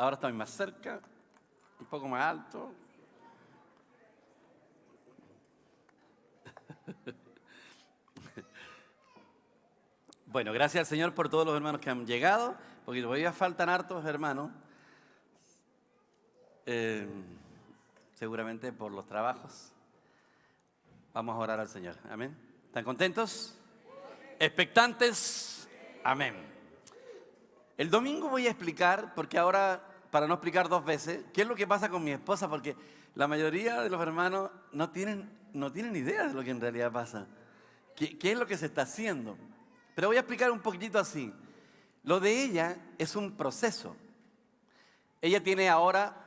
Ahora estoy más cerca, un poco más alto. Bueno, gracias al Señor por todos los hermanos que han llegado, porque todavía faltan hartos hermanos, seguramente por los trabajos. Vamos a orar al Señor, amén. ¿Están contentos? ¿Expectantes? Amén. El domingo voy a explicar, porque ahora, para no explicar dos veces, qué es lo que pasa con mi esposa, porque la mayoría de los hermanos no tienen idea de lo que en realidad pasa. ¿Qué es lo que se está haciendo? Pero voy a explicar un poquitito así. Lo de ella es un proceso. Ella tiene ahora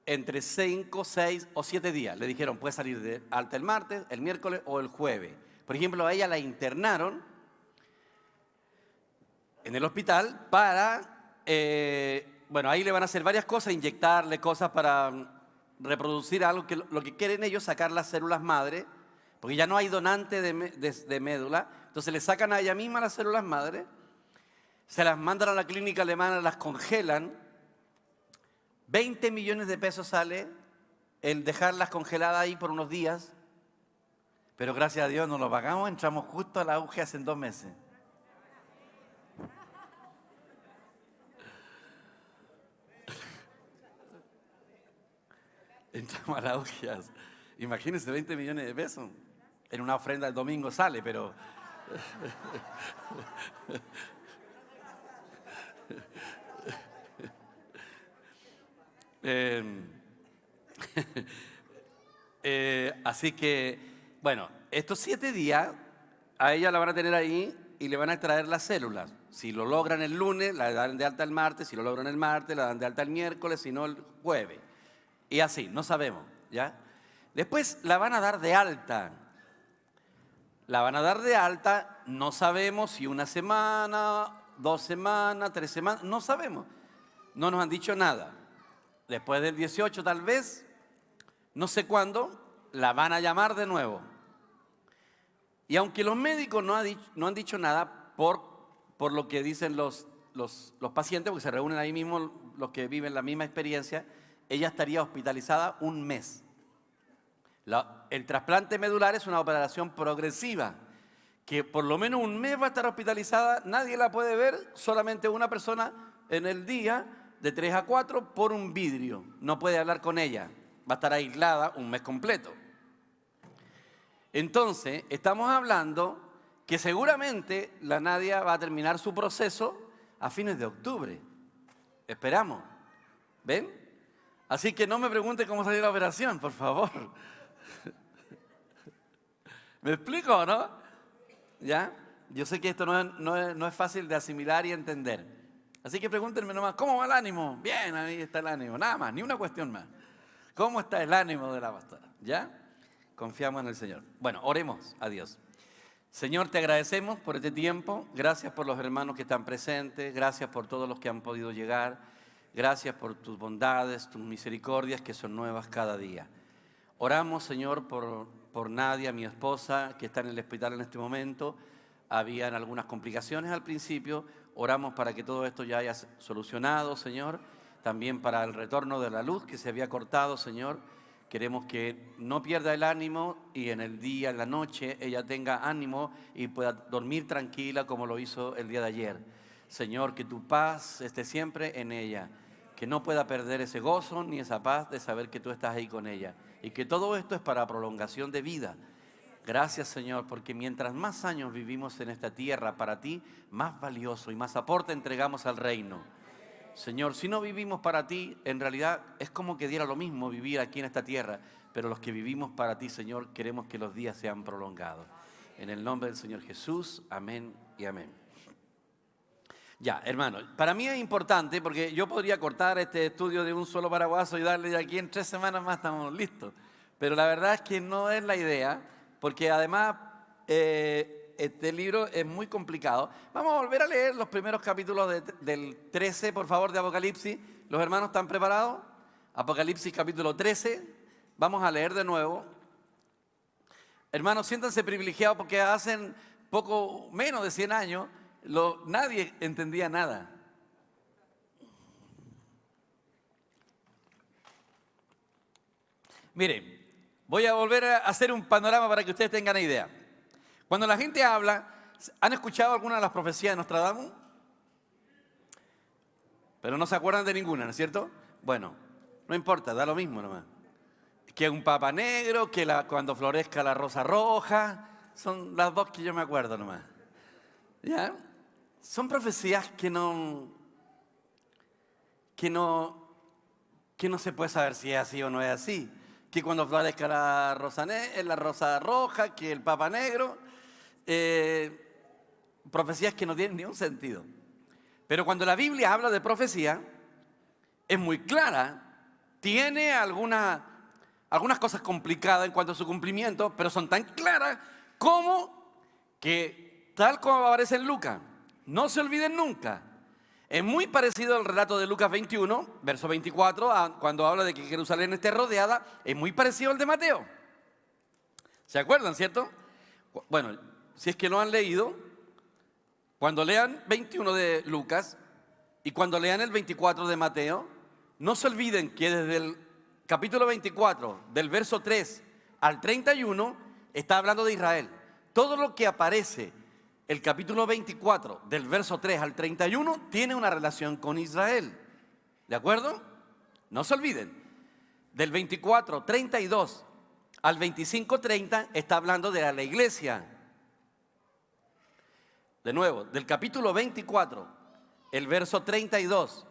entre 5, 6 o 7 días. Le dijeron, puede salir de alta el martes, el miércoles o el jueves. Por ejemplo, a ella la internaron en el hospital para, ahí le van a hacer varias cosas, inyectarle cosas para reproducir algo, que lo que quieren ellos, sacar las células madre, porque ya no hay donante de médula. Entonces le sacan a ella misma las células madre, se las mandan a la clínica alemana, las congelan. 20 millones de pesos sale el dejarlas congeladas ahí por unos días, pero gracias a Dios no lo pagamos, entramos justo al auge hace 2 meses. Entramos al auge, imagínense 20 millones de pesos, en una ofrenda el domingo sale, pero... Así que, bueno, estos 7 días a ella la van a tener ahí y le van a extraer las células. Si lo logran el lunes, la dan de alta el martes. Si lo logran el martes, la dan de alta el miércoles, si no el jueves. Y así, no sabemos, ¿ya? Después la van a dar de alta. La van a dar de alta, no sabemos si 1 semana, 2 semanas, 3 semanas, no sabemos. No nos han dicho nada. Después del 18 tal vez, no sé cuándo, la van a llamar de nuevo. Y aunque los médicos no han dicho nada por lo que dicen los pacientes, porque se reúnen ahí mismo los que viven la misma experiencia, ella estaría hospitalizada 1 mes. El trasplante medular es una operación progresiva, que por lo menos 1 mes va a estar hospitalizada, nadie la puede ver, solamente una persona en el día, de 3 a 4, por un vidrio. No puede hablar con ella, va a estar aislada 1 mes completo. Entonces, estamos hablando que seguramente la Nadia va a terminar su proceso a fines de octubre. Esperamos. ¿Ven? Así que no me pregunten cómo salió la operación, por favor. ¿Me explico o no? ¿Ya? Yo sé que esto no es fácil de asimilar y entender. Así que pregúntenme nomás, ¿cómo va el ánimo? Bien, ahí está el ánimo. Nada más, ni una cuestión más. ¿Cómo está el ánimo de la pastora? ¿Ya? Confiamos en el Señor. Bueno, oremos a Dios. Señor, te agradecemos por este tiempo. Gracias por los hermanos que están presentes. Gracias por todos los que han podido llegar. Gracias por tus bondades, tus misericordias que son nuevas cada día. Oramos, Señor, por Nadia, mi esposa, que está en el hospital en este momento. Habían algunas complicaciones al principio. Oramos para que todo esto ya haya solucionado, Señor. También para el retorno de la luz que se había cortado, Señor. Queremos que no pierda el ánimo y en el día, en la noche, ella tenga ánimo y pueda dormir tranquila como lo hizo el día de ayer. Señor, que tu paz esté siempre en ella. Que no pueda perder ese gozo ni esa paz de saber que tú estás ahí con ella. Y que todo esto es para prolongación de vida. Gracias, Señor, porque mientras más años vivimos en esta tierra para ti, más valioso y más aporte entregamos al reino. Señor, si no vivimos para ti, en realidad es como que diera lo mismo vivir aquí en esta tierra, pero los que vivimos para ti, Señor, queremos que los días sean prolongados. En el nombre del Señor Jesús, amén y amén. Ya, hermano, para mí es importante porque yo podría cortar este estudio de un solo paraguaso y darle de aquí en 3 semanas más estamos listos. Pero la verdad es que no es la idea, porque además este libro es muy complicado. Vamos a volver a leer los primeros capítulos del 13, por favor, de Apocalipsis. ¿Los hermanos están preparados? Apocalipsis capítulo 13. Vamos a leer de nuevo. Hermanos, siéntanse privilegiados porque hacen poco menos de 100 años nadie entendía nada. Mire, voy a volver a hacer un panorama para que ustedes tengan idea. Cuando la gente habla, ¿han escuchado alguna de las profecías de Nostradamus? Pero no se acuerdan de ninguna, ¿no es cierto? Bueno, no importa, da lo mismo nomás. Que un papa negro, que cuando florezca la rosa roja, son las dos que yo me acuerdo nomás. ¿Ya? Son profecías que no se puede saber si es así o no es así. Que cuando florezca la rosa roja, que el papa negro, profecías que no tienen ni un sentido. Pero cuando la Biblia habla de profecía, es muy clara, tiene algunas cosas complicadas en cuanto a su cumplimiento, pero son tan claras como que, tal como aparece en Lucas, no se olviden nunca. Es muy parecido al relato de Lucas 21, verso 24, cuando habla de que Jerusalén esté rodeada, es muy parecido al de Mateo. ¿Se acuerdan, cierto? Bueno, si es que lo han leído, cuando lean 21 de Lucas y cuando lean el 24 de Mateo, no se olviden que desde el capítulo 24, del verso 3 al 31, está hablando de Israel. Todo lo que aparece el capítulo 24, del verso 3 al 31, tiene una relación con Israel. ¿De acuerdo? No se olviden. Del 24, 32 al 25, 30, está hablando de la iglesia. De nuevo, del capítulo 24, el verso 32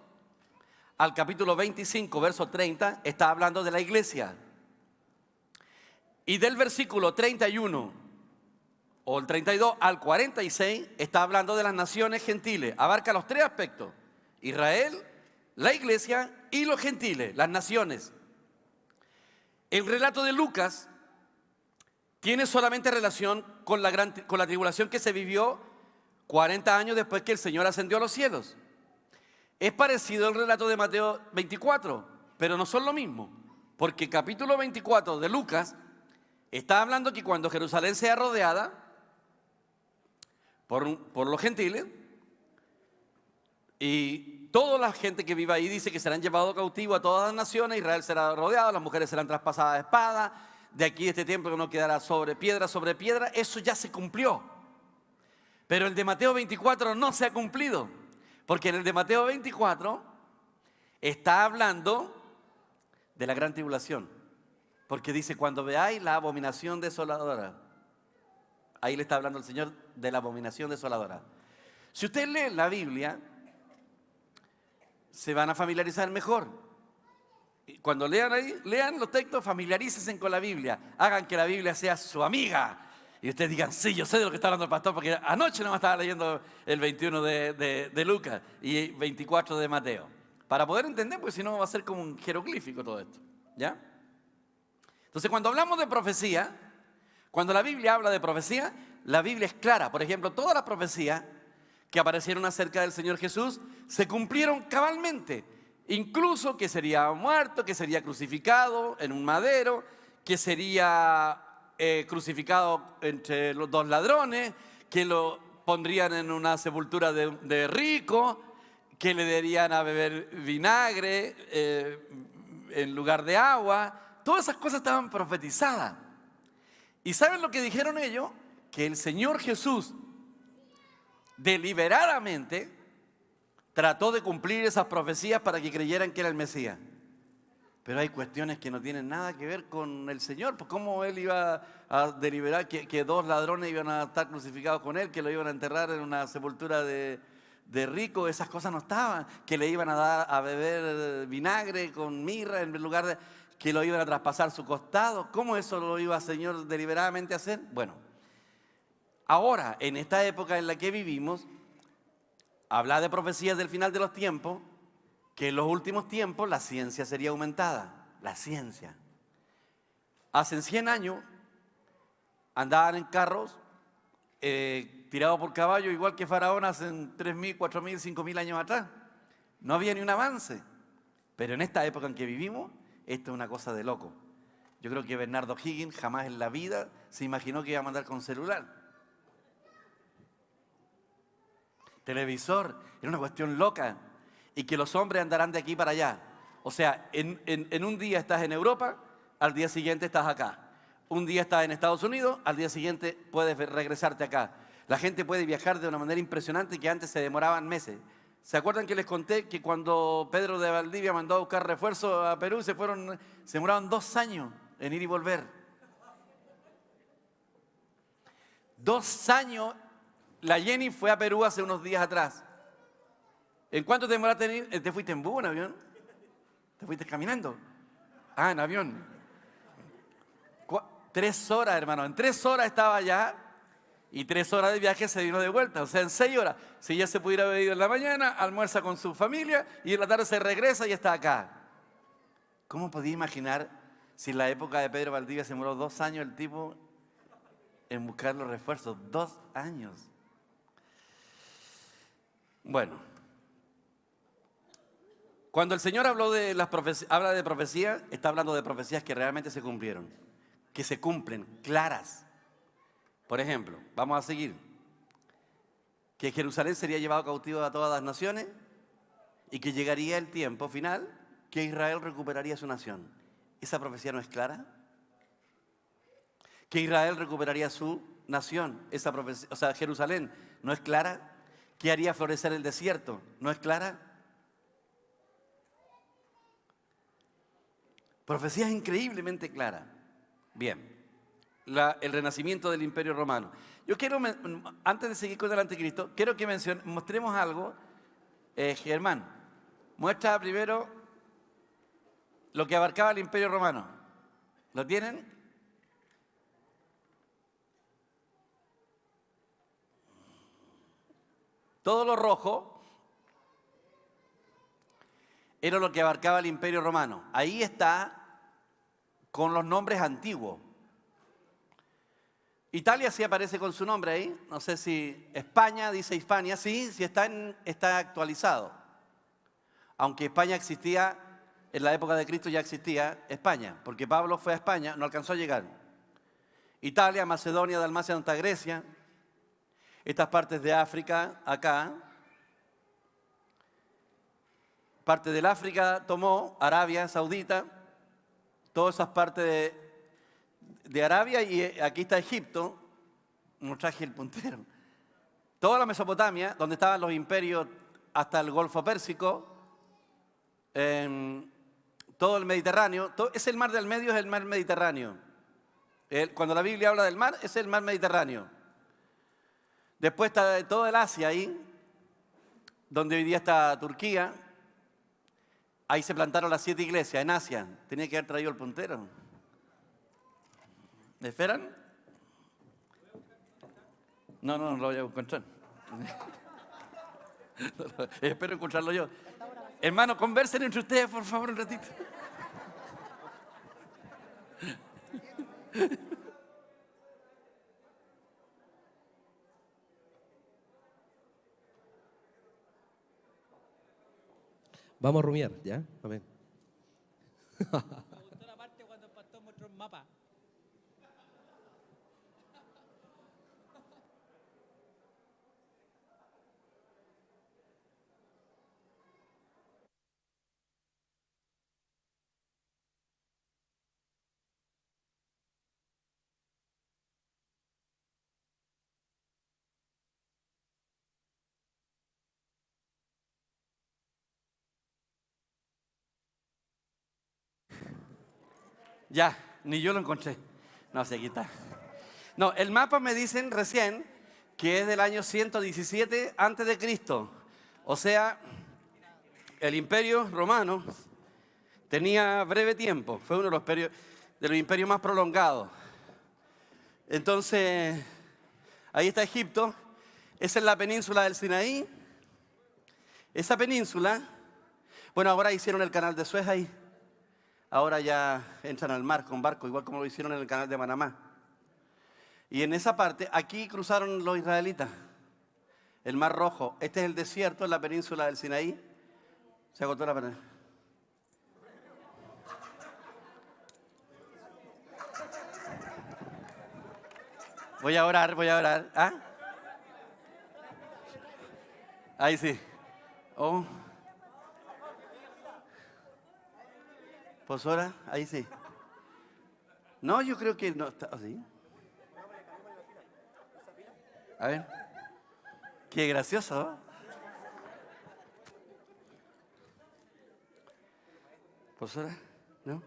al capítulo 25, verso 30, está hablando de la iglesia. Y del versículo 31 o el 32 al 46 está hablando de las naciones gentiles. Abarca los tres aspectos: Israel, la iglesia y los gentiles, las naciones. El relato de Lucas tiene solamente relación con la tribulación que se vivió 40 años después que el Señor ascendió a los cielos. Es parecido al relato de Mateo 24, pero no son lo mismo, porque capítulo 24 de Lucas está hablando que cuando Jerusalén sea rodeada por los gentiles, y toda la gente que vive ahí dice que serán llevados cautivos a todas las naciones, Israel será rodeado, las mujeres serán traspasadas a espada, de aquí este templo no quedará sobre piedra, eso ya se cumplió. Pero el de Mateo 24 no se ha cumplido, porque en el de Mateo 24 está hablando de la gran tribulación, porque dice: cuando veáis la abominación desoladora. Ahí le está hablando el Señor de la abominación desoladora. Si usted lee la Biblia, se van a familiarizar mejor. Cuando lean los textos, familiarícense con la Biblia. Hagan que la Biblia sea su amiga. Y ustedes digan: sí, yo sé de lo que está hablando el pastor, porque anoche no me estaba leyendo el 21 de Lucas y 24 de Mateo. Para poder entender, porque si no va a ser como un jeroglífico todo esto. ¿Ya? Entonces, cuando hablamos de profecía, cuando la Biblia habla de profecía, la Biblia es clara. Por ejemplo, todas las profecías que aparecieron acerca del Señor Jesús se cumplieron cabalmente. Incluso que sería muerto, que sería crucificado en un madero, que sería crucificado entre los dos ladrones, que lo pondrían en una sepultura de rico, que le darían a beber vinagre en lugar de agua. Todas esas cosas estaban profetizadas. ¿Y saben lo que dijeron ellos? Que el Señor Jesús deliberadamente trató de cumplir esas profecías para que creyeran que era el Mesías. Pero hay cuestiones que no tienen nada que ver con el Señor. Pues ¿cómo Él iba a deliberar que dos ladrones iban a estar crucificados con Él, que lo iban a enterrar en una sepultura de rico? Esas cosas no estaban. Que le iban a dar a beber vinagre con mirra en lugar de que lo iban a traspasar su costado. ¿Cómo eso lo iba el Señor deliberadamente a hacer? Bueno, ahora, en esta época en la que vivimos, habla de profecías del final de los tiempos, que en los últimos tiempos la ciencia sería aumentada. La ciencia. Hace 100 años andaban en carros tirados por caballos, igual que Faraón hace 3.000, 4.000, 5.000 años atrás. No había ni un avance. Pero en esta época en que vivimos, esto es una cosa de loco. Yo creo que Bernardo Higgins jamás en la vida se imaginó que iba a mandar con celular. Televisor, era una cuestión loca. Y que los hombres andarán de aquí para allá. O sea, en un día estás en Europa, al día siguiente estás acá. Un día estás en Estados Unidos, al día siguiente puedes regresarte acá. La gente puede viajar de una manera impresionante que antes se demoraban meses. ¿Se acuerdan que les conté que cuando Pedro de Valdivia mandó a buscar refuerzos a Perú, se demoraron 2 años en ir y volver? 2 años. La Jenny fue a Perú hace unos días atrás. ¿En cuánto te demoraste en ir? ¿Te fuiste en bus, en avión? ¿Te fuiste caminando? Ah, en avión. 3 horas, hermano. En 3 horas estaba allá y 3 horas de viaje se vino de vuelta. O sea, en 6 horas. Si ya se pudiera haber ido en la mañana, almuerza con su familia y en la tarde se regresa y está acá. ¿Cómo podía imaginar si en la época de Pedro Valdivia se demoró 2 años el tipo en buscar los refuerzos? 2 años. Bueno, cuando el Señor habló de habla de profecía, está hablando de profecías que realmente se cumplieron, que se cumplen, claras. Por ejemplo, vamos a seguir, que Jerusalén sería llevado cautivo a todas las naciones y que llegaría el tiempo final que Israel recuperaría su nación. ¿Esa profecía no es clara? Que Israel recuperaría su nación, esa profecía, o sea, Jerusalén, ¿no es clara? Que haría florecer el desierto, ¿no es clara? Profecías increíblemente claras. Bien, el renacimiento del Imperio Romano. Yo quiero, antes de seguir con el Anticristo, quiero que mostremos algo. Germán, muestra primero lo que abarcaba el Imperio Romano. ¿Lo tienen? Todo lo rojo era lo que abarcaba el Imperio Romano. Ahí está con los nombres antiguos. Italia sí aparece con su nombre ahí. No sé si España, dice Hispania. Sí, sí está actualizado. Aunque España existía, en la época de Cristo ya existía España, porque Pablo fue a España, no alcanzó a llegar. Italia, Macedonia, Dalmacia, Alta Grecia, estas partes de África, acá. Parte del África tomó, Arabia Saudita, todas esas partes de Arabia, y aquí está Egipto, no traje el puntero. Toda la Mesopotamia, donde estaban los imperios hasta el Golfo Pérsico, todo el Mediterráneo, es el mar del medio, es el mar Mediterráneo. Cuando la Biblia habla del mar, es el mar Mediterráneo. Después está todo el Asia ahí, donde hoy día está Turquía. Ahí se plantaron las 7 iglesias en Asia. Tenía que haber traído el puntero. ¿Me esperan? No lo voy a encontrar. Espero encontrarlo yo. Hermano, conversen entre ustedes, por favor, un ratito. Vamos a rumiar, ¿ya? Amén. Me gustó la parte cuando el pastor mostró un mapa. Ya, ni yo lo encontré. No sé, aquí está. No, el mapa me dicen recién que es del año 117 antes de Cristo. O sea, el Imperio Romano tenía breve tiempo. Fue uno de los imperios más prolongados. Entonces, ahí está Egipto. Esa es la península del Sinaí. Esa península, bueno, ahora hicieron el canal de Suez ahí. Ahora ya entran al mar con barco, igual como lo hicieron en el canal de Panamá. Y en esa parte, aquí cruzaron los israelitas, el Mar Rojo. Este es el desierto en la península del Sinaí. Se agotó la pena. Voy a orar. ¿Ah? Ahí sí. Oh. Pues ahora, ahí sí. No, yo creo que no está así. A ver. Qué gracioso, ¿no? ¿Profesora? ¿No?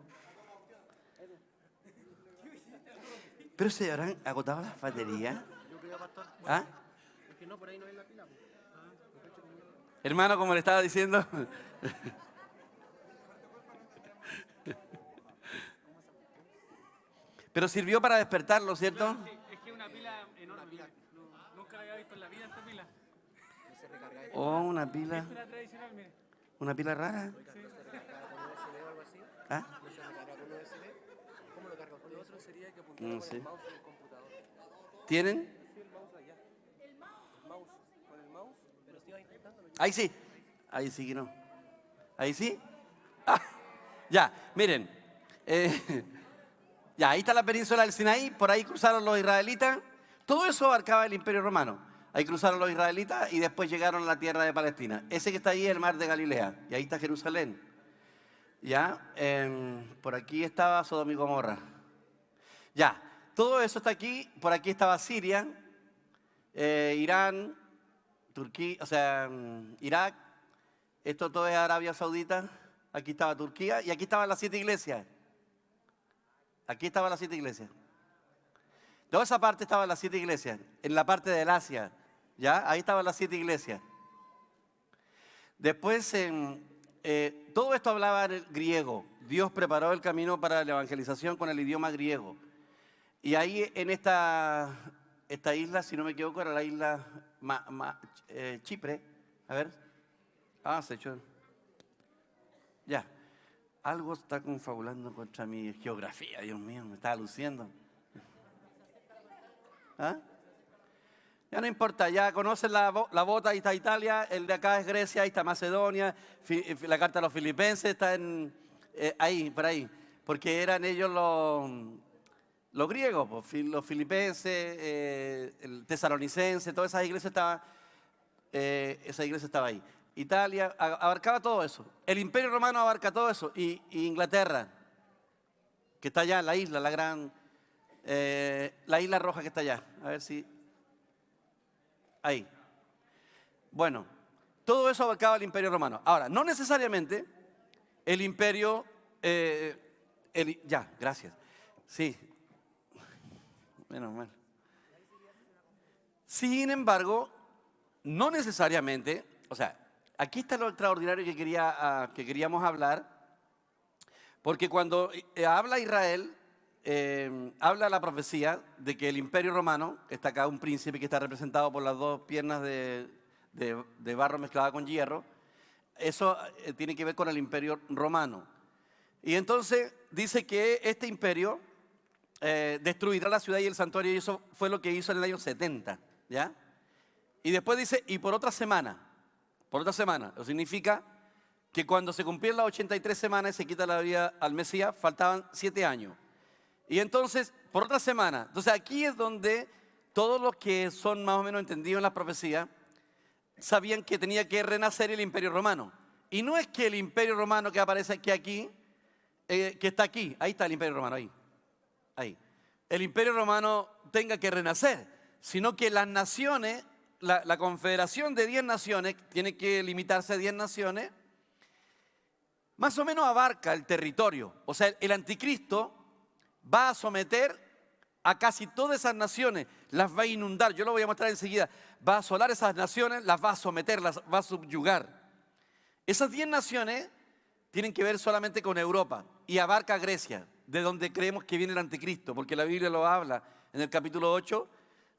¿Pero se habrán agotado las baterías? ¿Ah? Hermano, como le estaba diciendo. Pero sirvió para despertarlo, ¿cierto? Sí, es que es una pila enorme. Nunca la había visto en la vida esta pila. Oh, una pila. Esta es la tradicional, mire. Una pila rara. ¿Ah? No sé. ¿Tienen? Ahí sí. Ahí sí que no. Ahí sí. Ah, ya, miren. Ya, ahí está la península del Sinaí. Por ahí cruzaron los israelitas. Todo eso abarcaba el Imperio Romano. Ahí cruzaron los israelitas y después llegaron a la tierra de Palestina. Ese que está ahí es el mar de Galilea. Y ahí está Jerusalén. Ya, por aquí estaba Sodoma y Gomorra. Ya, todo eso está aquí. Por aquí estaba Siria, Irán, Turquía, o sea, Irak. Esto todo es Arabia Saudita. Aquí estaba Turquía y aquí estaban las 7 iglesias. Aquí estaban las 7 iglesias. Toda esa parte estaban las 7 iglesias. En la parte del Asia, ¿ya? Ahí estaban las 7 iglesias. Después, todo esto hablaba en el griego. Dios preparó el camino para la evangelización con el idioma griego. Y ahí en esta isla, si no me equivoco, era la isla Chipre. A ver. Ah, se echó. Ya. Algo está confabulando contra mi geografía, Dios mío, me está luciendo. ¿Ah? Ya no importa, ya conocen la bota, ahí está Italia, el de acá es Grecia, ahí está Macedonia, la carta a los filipenses está ahí, por ahí, porque eran ellos los griegos, pues, los filipenses, el tesalonicense, todas esas iglesias esa iglesia estaba ahí. Italia abarcaba todo eso. El Imperio Romano abarca todo eso. Y Inglaterra, que está allá, la isla, la isla roja que está allá. A ver si. Ahí. Bueno, todo eso abarcaba el Imperio Romano. Ahora, no necesariamente el Imperio. Ya, gracias. Sí. Menos mal. Sin embargo, no necesariamente, o sea, aquí está lo extraordinario que queríamos hablar, porque cuando habla Israel, habla la profecía de que el Imperio Romano, está acá un príncipe que está representado por las dos piernas de barro mezclada con hierro, eso tiene que ver con el Imperio Romano. Y entonces dice que este imperio destruirá la ciudad y el santuario, y eso fue lo que hizo en el año 70, ¿ya? Y después dice, y por otra semana, eso significa que cuando se cumplieron las 83 semanas y se quita la vida al Mesías, faltaban 7 años. Y entonces, por otra semana, entonces aquí es donde todos los que son más o menos entendidos en las profecías sabían que tenía que renacer el Imperio Romano. Y no es que el Imperio Romano que aparece aquí, que está aquí, ahí está el Imperio Romano, ahí. El Imperio Romano tenga que renacer, sino que las naciones, la confederación de 10 naciones, tiene que limitarse a 10 naciones, más o menos abarca el territorio. O sea, el anticristo va a someter a casi todas esas naciones, las va a inundar, yo lo voy a mostrar enseguida, va a asolar esas naciones, las va a someter, las va a subyugar. Esas 10 naciones tienen que ver solamente con Europa y abarca Grecia, de donde creemos que viene el anticristo, porque la Biblia lo habla en el capítulo 8,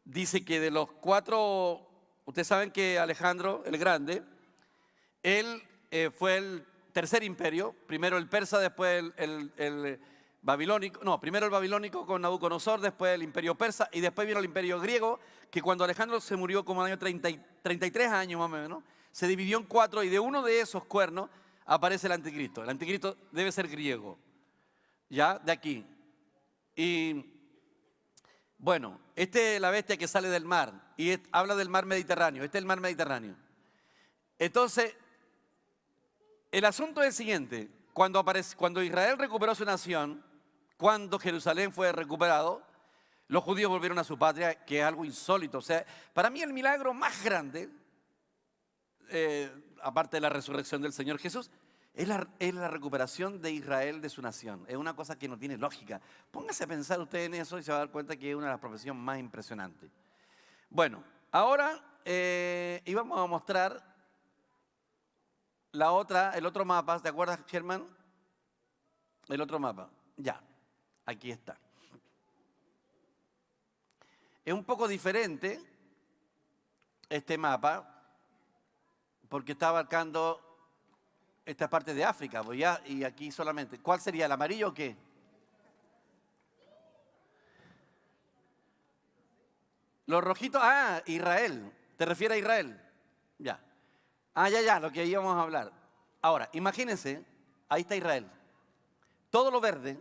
dice que de los 4, ustedes saben que Alejandro el Grande, él fue el tercer imperio, primero el persa, después el babilónico, no, primero el babilónico con Nabucodonosor, después el imperio persa y después vino el imperio griego, que cuando Alejandro se murió como en el año 33 años más o menos, se dividió en 4 y de uno de esos cuernos aparece el anticristo. El anticristo debe ser griego, ya, de aquí. Y bueno, este es la bestia que sale del mar y habla del mar Mediterráneo, este es el mar Mediterráneo. Entonces, el asunto es el siguiente, cuando Israel recuperó su nación, cuando Jerusalén fue recuperado, los judíos volvieron a su patria, que es algo insólito. O sea, para mí el milagro más grande, aparte de la resurrección del Señor Jesús, es la recuperación de Israel de su nación. Es una cosa que no tiene lógica. Póngase a pensar usted en eso y se va a dar cuenta que es una de las profesiones más impresionantes. Bueno, ahora íbamos a mostrar el otro mapa. ¿Te acuerdas, Germán? El otro mapa. Ya, aquí está. Es un poco diferente este mapa porque está abarcando esta parte de África, pues ya, y aquí solamente. ¿Cuál sería, el amarillo o qué? Los rojitos, Israel. ¿Te refieres a Israel? Ya. Ya, lo que íbamos a hablar. Ahora, imagínense, ahí está Israel. Todo lo verde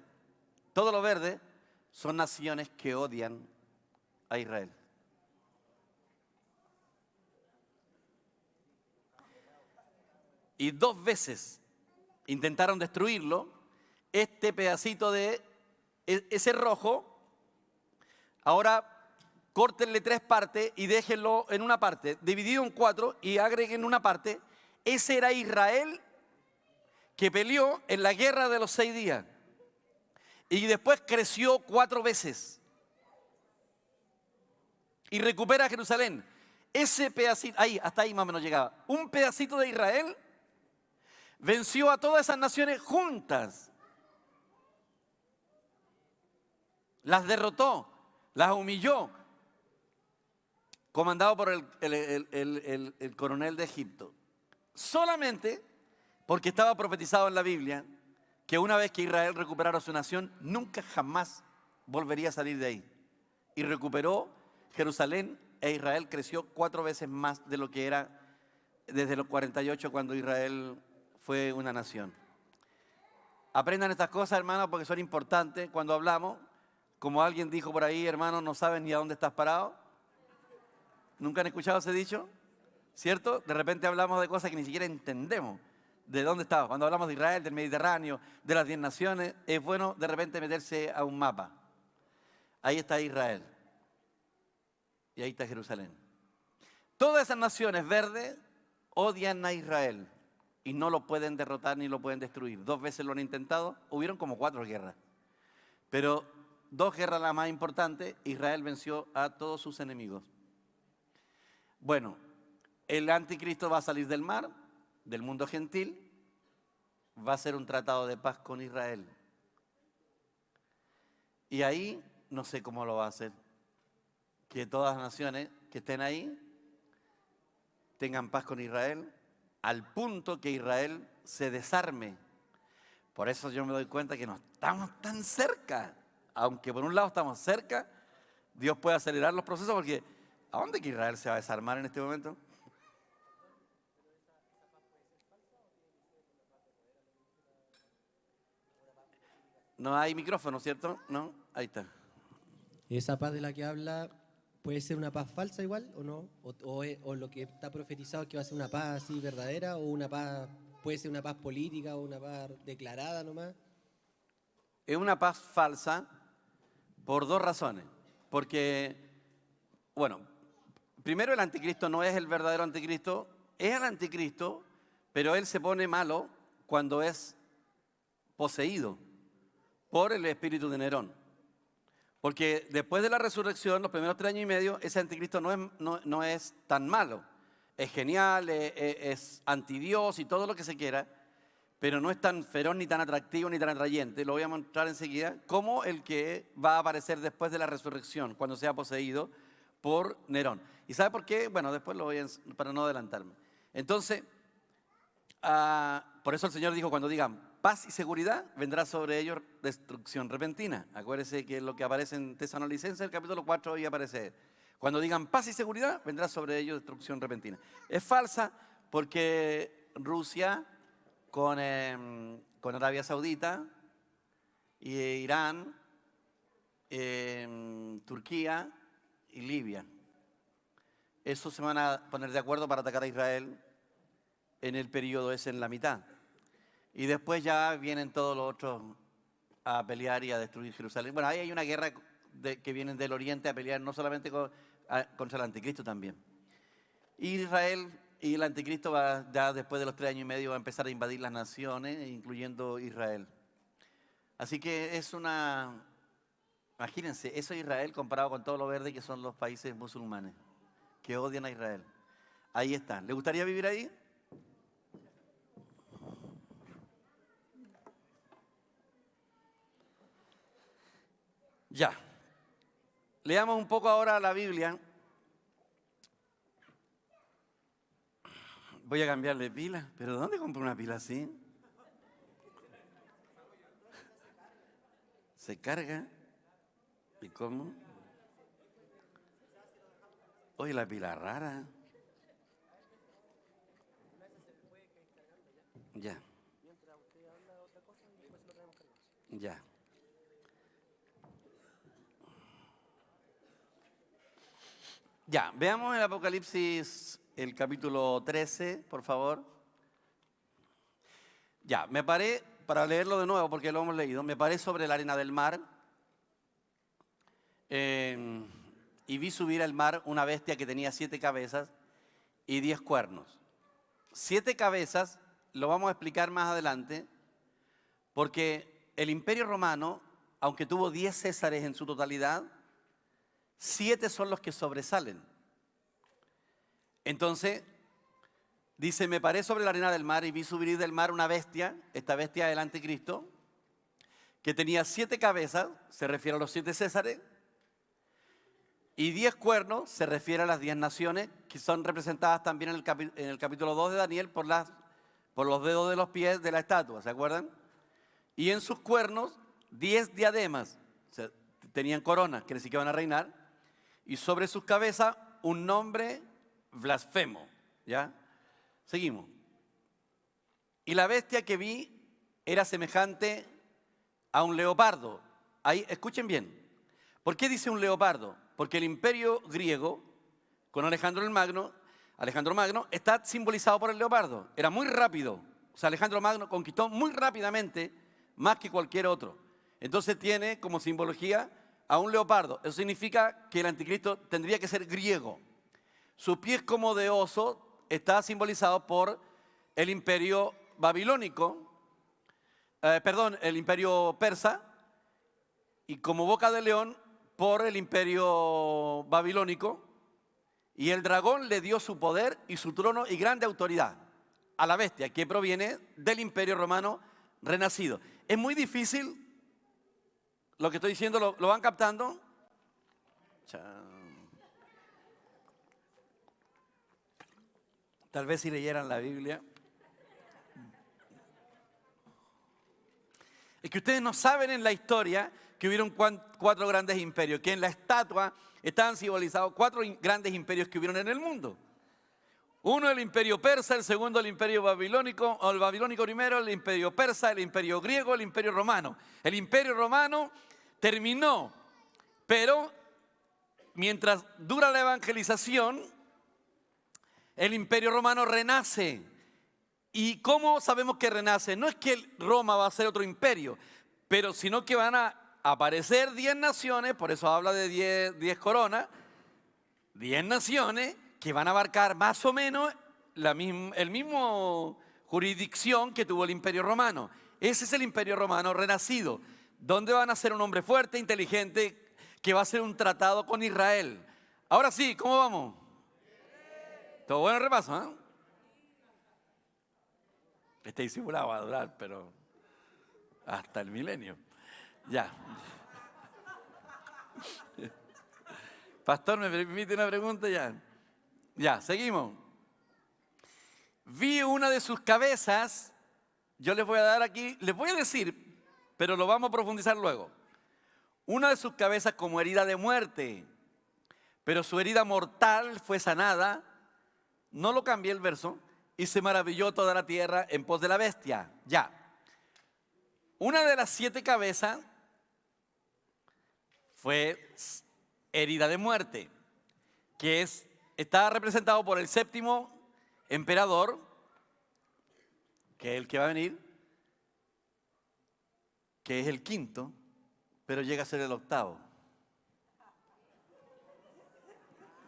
son naciones que odian a Israel. Y 2 veces intentaron destruirlo. Este pedacito de ese rojo, ahora córtenle 3 partes y déjenlo en una parte, dividido en 4 y agreguen una parte. Ese era Israel que peleó en la guerra de los 6 días. Y después creció 4 veces. Y recupera Jerusalén. Ese pedacito, hasta ahí más o menos llegaba. Un pedacito de Israel venció a todas esas naciones juntas. Las derrotó, las humilló. Comandado por el coronel de Egipto. Solamente porque estaba profetizado en la Biblia que una vez que Israel recuperara su nación, nunca jamás volvería a salir de ahí. Y recuperó Jerusalén e Israel creció 4 veces más de lo que era desde los 48 cuando Israel fue una nación. Aprendan estas cosas, hermanos, porque son importantes cuando hablamos. Como alguien dijo por ahí, hermano, no sabes ni a dónde estás parado. ¿Nunca han escuchado ese dicho? ¿Cierto? De repente hablamos de cosas que ni siquiera entendemos de dónde estamos. Cuando hablamos de Israel, del Mediterráneo, de las 10 naciones, es bueno de repente meterse a un mapa. Ahí está Israel. Y ahí está Jerusalén. Todas esas naciones verdes odian a Israel y no lo pueden derrotar ni lo pueden destruir. 2 veces lo han intentado, hubieron como 4 guerras. Pero 2 guerras las más importantes, Israel venció a todos sus enemigos. Bueno, el anticristo va a salir del mar, del mundo gentil, va a hacer un tratado de paz con Israel. Y ahí no sé cómo lo va a hacer. Que todas las naciones que estén ahí tengan paz con Israel, al punto que Israel se desarme. Por eso yo me doy cuenta que no estamos tan cerca. Aunque por un lado estamos cerca, Dios puede acelerar los procesos porque ¿a dónde que Israel se va a desarmar en este momento? No hay micrófono, ¿cierto? No, ahí está. ¿Esa paz de la que habla puede ser una paz falsa igual o no? ¿O lo que está profetizado es que va a ser una paz así verdadera? ¿O una paz, puede ser una paz política o una paz declarada nomás? Es una paz falsa por 2 razones. Porque, bueno, primero el anticristo no es el verdadero anticristo, es el anticristo, pero él se pone malo cuando es poseído por el espíritu de Nerón. Porque después de la resurrección, los primeros 3 años y medio, ese anticristo no es tan malo. Es genial, es antidios y todo lo que se quiera, pero no es tan feroz, ni tan atractivo, ni tan atrayente, lo voy a mostrar enseguida, como el que va a aparecer después de la resurrección, cuando sea poseído por Nerón. ¿Y sabe por qué? Bueno, después lo voy a, para no adelantarme. Entonces, por eso el Señor dijo, cuando digan paz y seguridad, vendrá sobre ellos destrucción repentina. Acuérdese que lo que aparece en Tesalonicenses, el capítulo 4, hoy aparece. Cuando digan paz y seguridad, vendrá sobre ellos destrucción repentina. Es falsa porque Rusia con Arabia Saudita, Irán, Turquía y Libia. Esos se van a poner de acuerdo para atacar a Israel en el periodo ese, en la mitad. Y después ya vienen todos los otros a pelear y a destruir Jerusalén. Bueno, ahí hay una guerra que viene del oriente a pelear no solamente contra el anticristo también. Israel y el anticristo ya después de los 3 años y medio va a empezar a invadir las naciones, incluyendo Israel. Así que imagínense, eso es Israel comparado con todo lo verde que son los países musulmanes, que odian a Israel. Ahí está. ¿Le gustaría vivir ahí? Ya. Leamos un poco ahora la Biblia. Voy a cambiarle pila. ¿Pero dónde compro una pila así? ¿Se carga? ¿Y cómo? Oye, la pila rara. Ya. Ya. Ya, veamos el Apocalipsis, el capítulo 13, por favor. Ya, me paré, para leerlo de nuevo, porque lo hemos leído, me paré sobre la arena del mar y vi subir al mar una bestia que tenía 7 cabezas y 10 cuernos. 7 cabezas, lo vamos a explicar más adelante, porque el Imperio Romano, aunque tuvo 10 césares en su totalidad, 7 son los que sobresalen. Entonces, dice, me paré sobre la arena del mar y vi subir del mar una bestia, esta bestia del anticristo, que tenía 7 cabezas, se refiere a los 7 césares, y 10 cuernos, se refiere a las 10 naciones, que son representadas también en el capítulo 2 de Daniel por los dedos de los pies de la estatua, ¿se acuerdan? Y en sus cuernos, 10 diademas, o sea, tenían coronas, quiere decir que van a reinar, y sobre sus cabezas un nombre blasfemo, ¿ya? Seguimos. Y la bestia que vi era semejante a un leopardo. Ahí, escuchen bien. ¿Por qué dice un leopardo? Porque el imperio griego, con Alejandro Magno, está simbolizado por el leopardo. Era muy rápido. O sea, Alejandro Magno conquistó muy rápidamente, más que cualquier otro. Entonces tiene como simbología a un leopardo. Eso significa que el anticristo tendría que ser griego. Sus pies como de oso está simbolizado por el imperio babilónico, el imperio persa, y como boca de león por el imperio babilónico, y el dragón le dio su poder y su trono y grande autoridad a la bestia que proviene del imperio romano renacido. Es muy difícil lo que estoy diciendo, ¿lo van captando? Tal vez si leyeran la Biblia. Es que ustedes no saben en la historia que hubieron 4 grandes imperios, que en la estatua estaban simbolizados 4 grandes imperios que hubieron en el mundo. Uno el imperio persa, el segundo el imperio babilónico, o el babilónico primero, el imperio persa, el imperio griego, el imperio romano. El imperio romano terminó, pero mientras dura la evangelización, el imperio romano renace. ¿Y cómo sabemos que renace? No es que Roma va a ser otro imperio, pero sino que van a aparecer 10 naciones, por eso habla de 10 coronas, 10 naciones que van a abarcar más o menos el mismo jurisdicción que tuvo el imperio romano. Ese es el imperio romano renacido, donde van a ser un hombre fuerte, inteligente, que va a hacer un tratado con Israel. Ahora sí, ¿cómo vamos? Todo bueno el repaso, ¿eh? Este disimulado va a durar, pero hasta el milenio. Ya. Pastor, ¿me permite una pregunta ya? Ya, seguimos. Vi una de sus cabezas, yo les voy a dar aquí, les voy a decir, pero lo vamos a profundizar luego. Una de sus cabezas como herida de muerte, pero su herida mortal fue sanada. No lo cambié el verso. Y se maravilló toda la tierra en pos de la bestia. Ya. Una de las 7 cabezas fue herida de muerte, que está representado por el 7º emperador, que es el que va a venir, que es el quinto, pero llega a ser el octavo.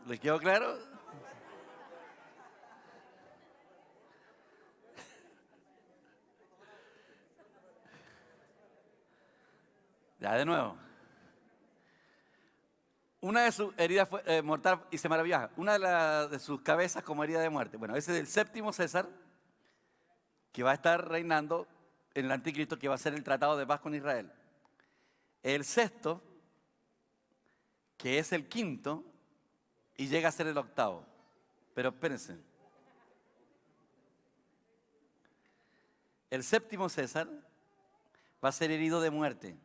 ¿Le quedó claro? Ya, de nuevo. Una de sus heridas fue mortal y se maravillaba. Una de sus cabezas como herida de muerte. Bueno, ese es el séptimo César, que va a estar reinando en el anticristo, que va a ser el tratado de paz con Israel. El sexto, que es el quinto, y llega a ser el octavo. Pero espérense. El séptimo César va a ser herido de muerte.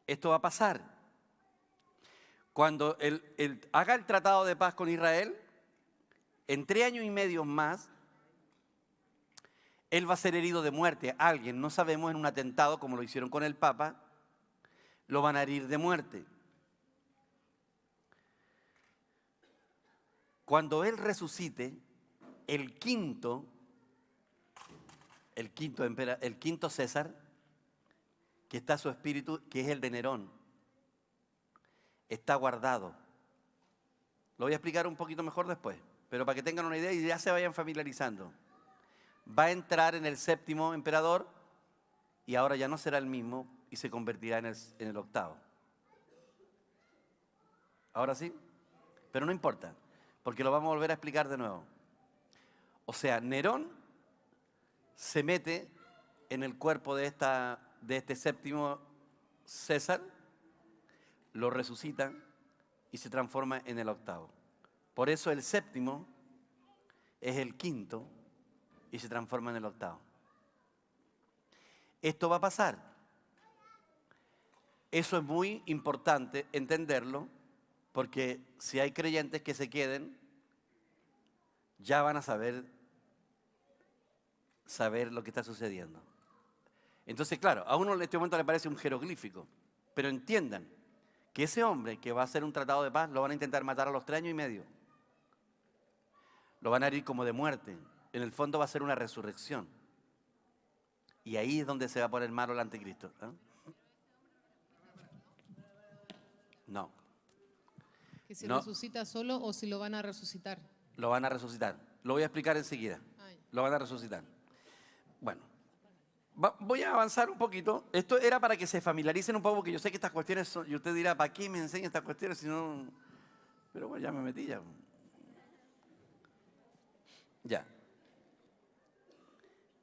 Esto va a pasar cuando él haga el tratado de paz con Israel. En 3 años y medio más, él va a ser herido de muerte. Alguien, no sabemos, en un atentado como lo hicieron con el Papa, lo van a herir de muerte. Cuando él resucite, el quinto César, que está su espíritu, que es el de Nerón, está guardado. Lo voy a explicar un poquito mejor después, pero para que tengan una idea y ya se vayan familiarizando. Va a entrar en el séptimo emperador y ahora ya no será el mismo y se convertirá en el octavo. ¿Ahora sí? Pero no importa, porque lo vamos a volver a explicar de nuevo. O sea, Nerón se mete en el cuerpo de este séptimo César, lo resucita y se transforma en el octavo. Por eso el séptimo es el quinto y se transforma en el octavo. Esto va a pasar. Eso es muy importante entenderlo, porque si hay creyentes que se queden, ya van a saber lo que está sucediendo. Entonces, claro, a uno en este momento le parece un jeroglífico, pero entiendan que ese hombre que va a hacer un tratado de paz lo van a intentar matar a los 3 años y medio. Lo van a herir como de muerte. En el fondo va a ser una resurrección. Y ahí es donde se va a poner malo el anticristo. ¿Eh? No. ¿Que si No. resucita solo o si lo van a resucitar? Lo van a resucitar. Lo voy a explicar enseguida. Ay. Lo van a resucitar. Bueno, voy a avanzar un poquito. Esto era para que se familiaricen un poco, porque yo sé que estas cuestiones son, y usted dirá, ¿para qué me enseña estas cuestiones si no? Pero bueno, ya me metí ya. Ya.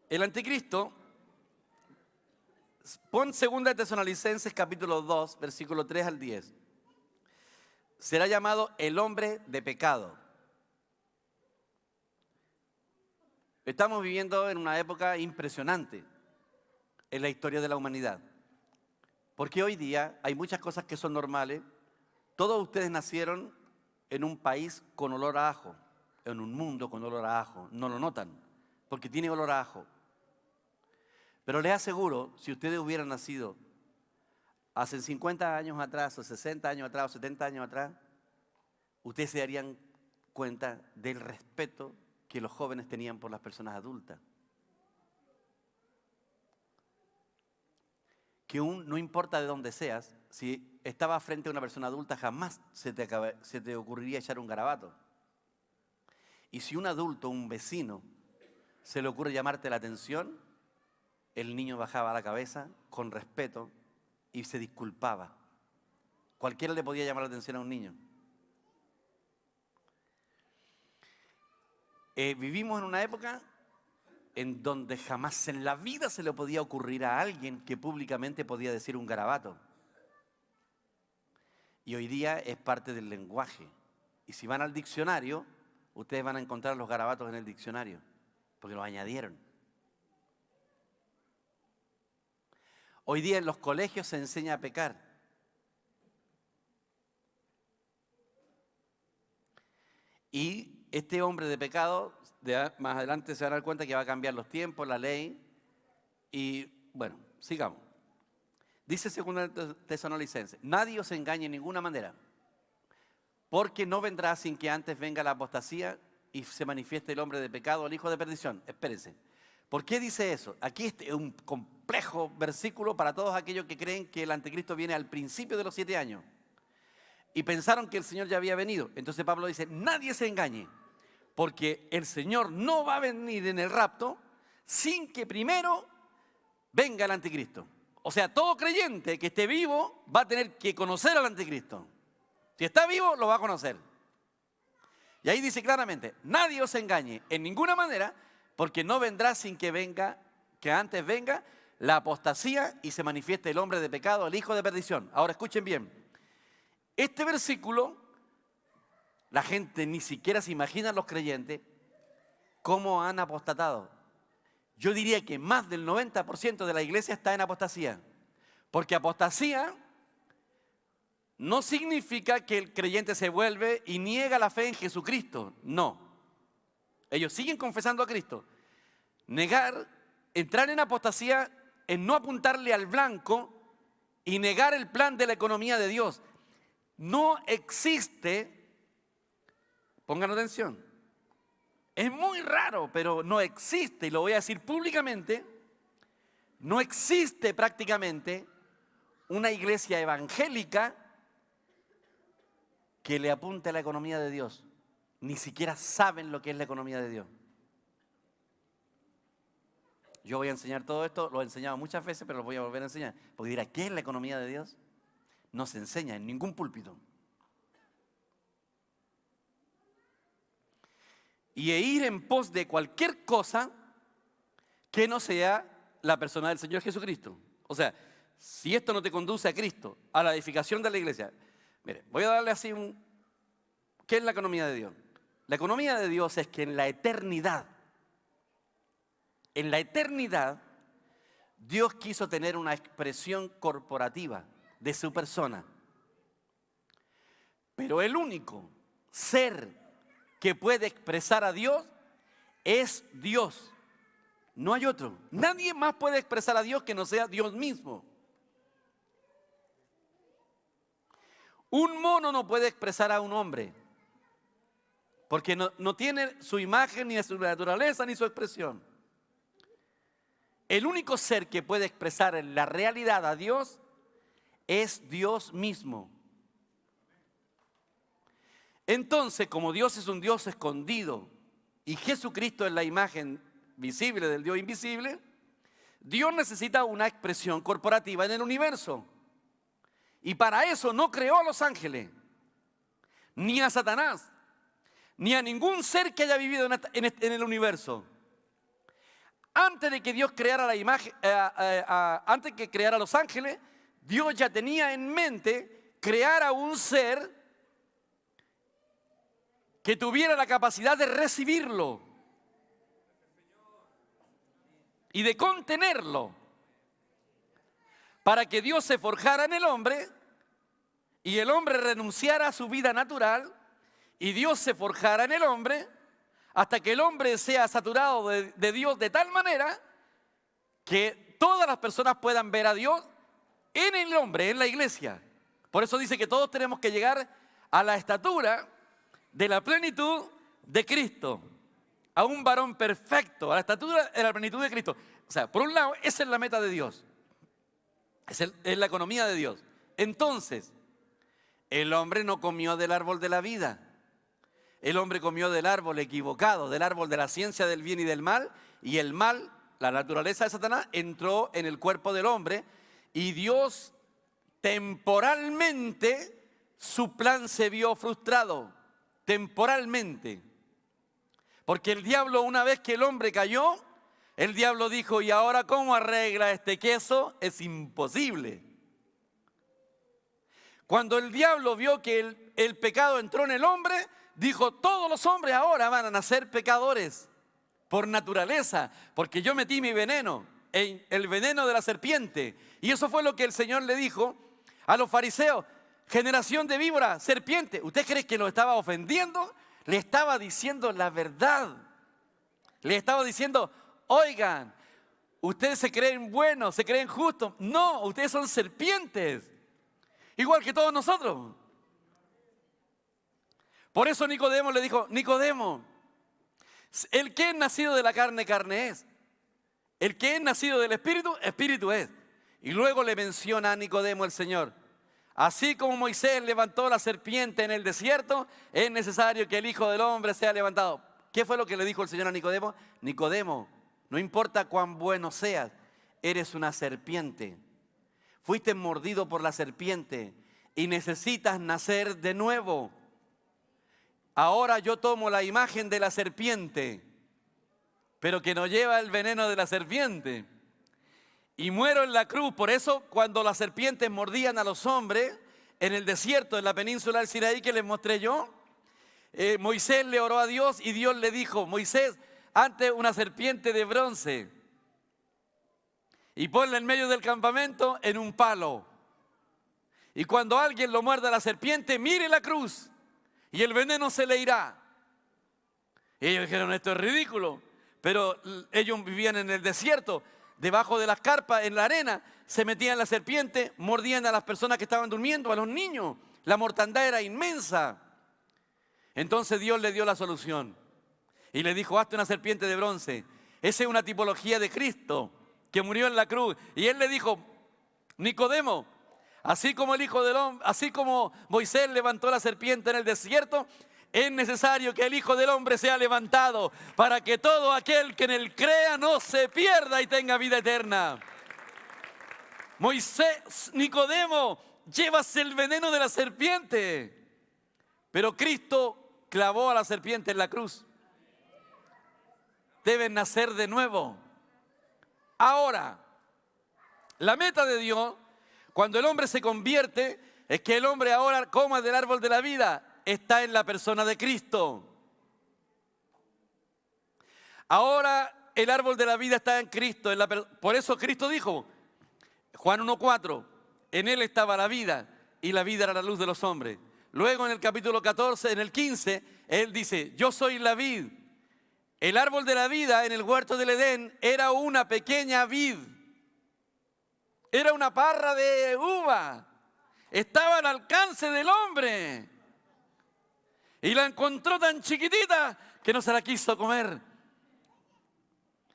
El anticristo, pon 2 Tesalonicenses capítulo 2, versículo 3 al 10. Será llamado el hombre de pecado. Estamos viviendo en una época impresionante en la historia de la humanidad. Porque hoy día hay muchas cosas que son normales. Todos ustedes nacieron en un país con olor a ajo, en un mundo con olor a ajo. No lo notan, porque tiene olor a ajo. Pero les aseguro, si ustedes hubieran nacido hace 50 años atrás, o 60 años atrás, o 70 años atrás, ustedes se darían cuenta del respeto que los jóvenes tenían por las personas adultas. Que no importa de dónde seas, si estabas frente a una persona adulta, jamás se te ocurriría echar un garabato. Y si un adulto, un vecino, se le ocurre llamarte la atención, el niño bajaba la cabeza con respeto y se disculpaba. Cualquiera le podía llamar la atención a un niño. Vivimos en una época en donde jamás en la vida se le podía ocurrir a alguien que públicamente podía decir un garabato. Y hoy día es parte del lenguaje. Y si van al diccionario, ustedes van a encontrar los garabatos en el diccionario, porque los añadieron. Hoy día en los colegios se enseña a pecar. Y este hombre de pecado, más adelante se van a dar cuenta que va a cambiar los tiempos, la ley. Y bueno, sigamos. Dice 2 Tesalonicenses, nadie os engañe en ninguna manera, porque no vendrá sin que antes venga la apostasía y se manifieste el hombre de pecado, el hijo de perdición. Espérense. ¿Por qué dice eso? Aquí este es un complejo versículo para todos aquellos que creen que el anticristo viene al principio de los 7 años y pensaron que el Señor ya había venido. Entonces Pablo dice, nadie se engañe, porque el Señor no va a venir en el rapto sin que primero venga el anticristo. O sea, todo creyente que esté vivo va a tener que conocer al anticristo. Si está vivo, lo va a conocer. Y ahí dice claramente, nadie os engañe en ninguna manera, porque no vendrá sin que venga, que antes venga la apostasía y se manifieste el hombre de pecado, el hijo de perdición. Ahora escuchen bien, este versículo, la gente ni siquiera se imagina, los creyentes, cómo han apostatado. Yo diría que más del 90% de la iglesia está en apostasía, porque apostasía no significa que el creyente se vuelve y niega la fe en Jesucristo, no. Ellos siguen confesando a Cristo. Negar, entrar en apostasía es no apuntarle al blanco y negar el plan de la economía de Dios. No existe, pongan atención, es muy raro, pero no existe, y lo voy a decir públicamente, no existe prácticamente una iglesia evangélica que le apunte a la economía de Dios. Ni siquiera saben lo que es la economía de Dios. Yo voy a enseñar todo esto, lo he enseñado muchas veces, pero lo voy a volver a enseñar. Porque dirá, ¿qué es la economía de Dios? No se enseña en ningún púlpito. Y ir en pos de cualquier cosa que no sea la persona del Señor Jesucristo. O sea, si esto no te conduce a Cristo, a la edificación de la iglesia. Mire, voy a darle así ¿qué es la economía de Dios? La economía de Dios es que en la eternidad, Dios quiso tener una expresión corporativa de su persona. Pero el único ser que puede expresar a Dios es Dios. No hay otro. Nadie más puede expresar a Dios que no sea Dios mismo. Un mono no puede expresar a un hombre, porque no tiene su imagen, ni su naturaleza, ni su expresión. El único ser que puede expresar en la realidad a Dios es Dios mismo. Entonces, como Dios es un Dios escondido y Jesucristo es la imagen visible del Dios invisible, Dios necesita una expresión corporativa en el universo. Y para eso no creó a los ángeles, ni a Satanás, ni a ningún ser que haya vivido en el universo. Antes de que Dios creara la imagen, antes que creara a los ángeles, Dios ya tenía en mente crear a un ser que tuviera la capacidad de recibirlo y de contenerlo, para que Dios se forjara en el hombre y el hombre renunciara a su vida natural y Dios se forjara en el hombre hasta que el hombre sea saturado de Dios de tal manera que todas las personas puedan ver a Dios en el hombre, en la iglesia. Por eso dice que todos tenemos que llegar a la estatura de la plenitud de Cristo, a un varón perfecto, a la estatura de la plenitud de Cristo. O sea, por un lado, esa es la meta de Dios. Es la economía de Dios. Entonces, el hombre no comió del árbol de la vida. El hombre comió del árbol equivocado, del árbol de la ciencia del bien y del mal. Y el mal, la naturaleza de Satanás, entró en el cuerpo del hombre. Y Dios, temporalmente, su plan se vio frustrado. Temporalmente. Porque el diablo, una vez que el hombre cayó, el diablo dijo, ¿y ahora cómo arregla este queso? Es imposible. Cuando el diablo vio que el pecado entró en el hombre, dijo, todos los hombres ahora van a nacer pecadores por naturaleza, porque yo metí mi veneno, el veneno de la serpiente. Y eso fue lo que el Señor le dijo a los fariseos, generación de víbora, serpiente. ¿Usted cree que lo estaba ofendiendo? Le estaba diciendo la verdad. Le estaba diciendo, oigan, ustedes se creen buenos, se creen justos. No, ustedes son serpientes, igual que todos nosotros. Por eso Nicodemo le dijo, Nicodemo, el que es nacido de la carne, carne es. El que es nacido del Espíritu, Espíritu es. Y luego le menciona a Nicodemo el Señor. Así como Moisés levantó la serpiente en el desierto, es necesario que el Hijo del Hombre sea levantado. ¿Qué fue lo que le dijo el Señor a Nicodemo? Nicodemo, no importa cuán bueno seas, eres una serpiente. Fuiste mordido por la serpiente y necesitas nacer de nuevo. Ahora yo tomo la imagen de la serpiente, pero que no lleva el veneno de la serpiente, y muero en la cruz. Por eso cuando las serpientes mordían a los hombres en el desierto, en la península del Sinaí que les mostré yo, Moisés le oró a Dios y Dios le dijo: Moisés, ante una serpiente de bronce y ponla en medio del campamento en un palo. Y cuando alguien lo muerda a la serpiente, mire la cruz y el veneno se le irá. Y ellos dijeron: esto es ridículo. Pero ellos vivían en el desierto, debajo de las carpas, en la arena, se metían la serpiente, mordían a las personas que estaban durmiendo, a los niños. La mortandad era inmensa. Entonces Dios le dio la solución y le dijo: hazte una serpiente de bronce. Esa es una tipología de Cristo que murió en la cruz. Y él le dijo: Nicodemo, así como el Hijo del Hombre, así como Moisés levantó la serpiente en el desierto, es necesario que el Hijo del Hombre sea levantado para que todo aquel que en él crea no se pierda y tenga vida eterna. Nicodemo, llevas el veneno de la serpiente, pero Cristo clavó a la serpiente en la cruz. Deben nacer de nuevo. Ahora, la meta de Dios, cuando el hombre se convierte, es que el hombre ahora coma del árbol de la vida. Está en la persona de Cristo. Ahora el árbol de la vida está en Cristo. Por eso Cristo dijo, Juan 1:4, en él estaba la vida y la vida era la luz de los hombres. Luego en el capítulo 14, en el 15, él dice: yo soy la vid. El árbol de la vida en el huerto del Edén era una pequeña vid. Era una parra de uva. Estaba al alcance del hombre. Y la encontró tan chiquitita que no se la quiso comer.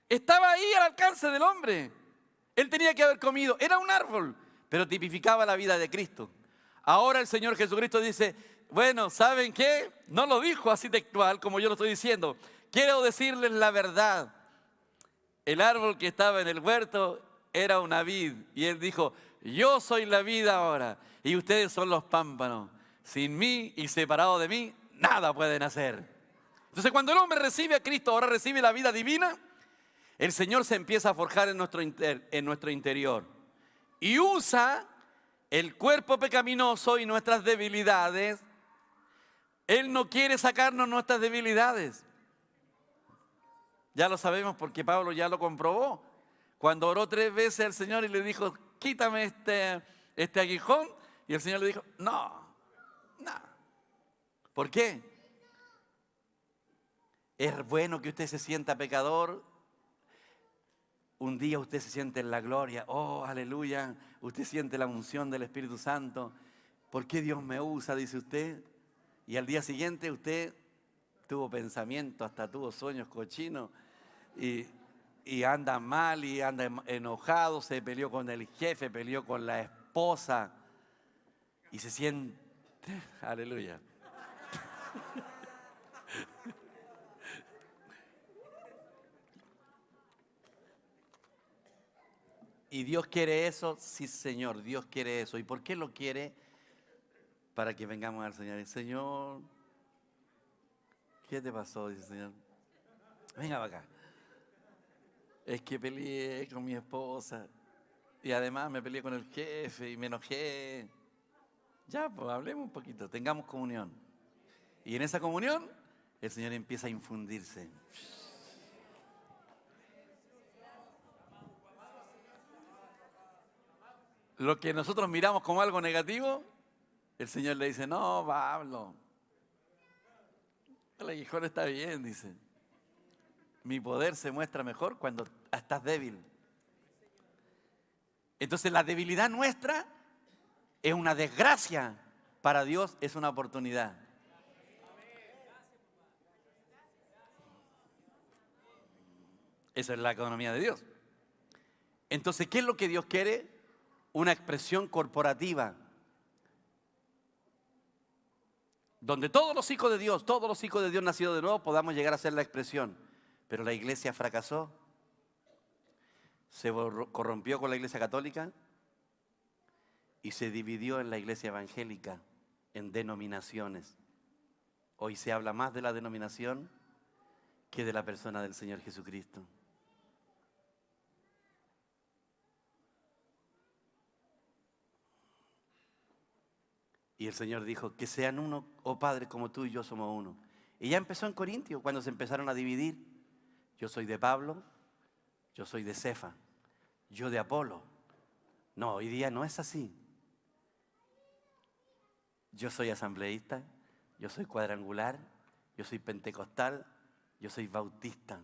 Estaba ahí al alcance del hombre. Él tenía que haber comido. Era un árbol, pero tipificaba la vida de Cristo. Ahora el Señor Jesucristo dice: bueno, ¿saben qué? No lo dijo así textual como yo lo estoy diciendo. Quiero decirles la verdad. El árbol que estaba en el huerto era una vid. Y Él dijo: yo soy la vid ahora y ustedes son los pámpanos. Sin mí y separado de mí, nada pueden hacer. Entonces cuando el hombre recibe a Cristo, ahora recibe la vida divina, el Señor se empieza a forjar en nuestro interior. Y usa el cuerpo pecaminoso y nuestras debilidades. Él no quiere sacarnos nuestras debilidades. Ya lo sabemos porque Pablo ya lo comprobó. Cuando oró 3 veces al Señor y le dijo: quítame este aguijón. Y el Señor le dijo: no. ¿Por qué? Es bueno que usted se sienta pecador. Un día usted se siente en la gloria. Oh, aleluya. Usted siente la unción del Espíritu Santo. ¿Por qué Dios me usa?, dice usted. Y al día siguiente usted tuvo pensamientos, hasta tuvo sueños cochinos. Y anda mal y anda enojado. Se peleó con el jefe, peleó con la esposa. Y se siente, aleluya. ¿Y Dios quiere eso? Sí, Señor, Dios quiere eso. ¿Y por qué lo quiere? Para que vengamos al Señor. Y: Señor, ¿qué te pasó?, dice el Señor. Venga para acá. Es que peleé con mi esposa y además me peleé con el jefe y me enojé. Ya, pues hablemos un poquito, tengamos comunión. Y en esa comunión el Señor empieza a infundirse. Lo que nosotros miramos como algo negativo, el Señor le dice: no, Pablo, el aguijón está bien, dice. Mi poder se muestra mejor cuando estás débil. Entonces la debilidad nuestra es una desgracia. Para Dios es una oportunidad. Esa es la economía de Dios. Entonces, ¿qué es lo que Dios quiere? Una expresión corporativa, donde todos los hijos de Dios nacidos de nuevo, podamos llegar a ser la expresión. Pero la iglesia fracasó, se corrompió con la iglesia católica y se dividió en la iglesia evangélica, en denominaciones. Hoy se habla más de la denominación que de la persona del Señor Jesucristo. Y el Señor dijo, que sean uno, oh Padre, como tú y yo somos uno. Y ya empezó en Corintios, cuando se empezaron a dividir. Yo soy de Pablo, yo soy de Cefa, yo de Apolo. No, hoy día no es así. Yo soy asambleísta, yo soy cuadrangular, yo soy pentecostal, yo soy bautista.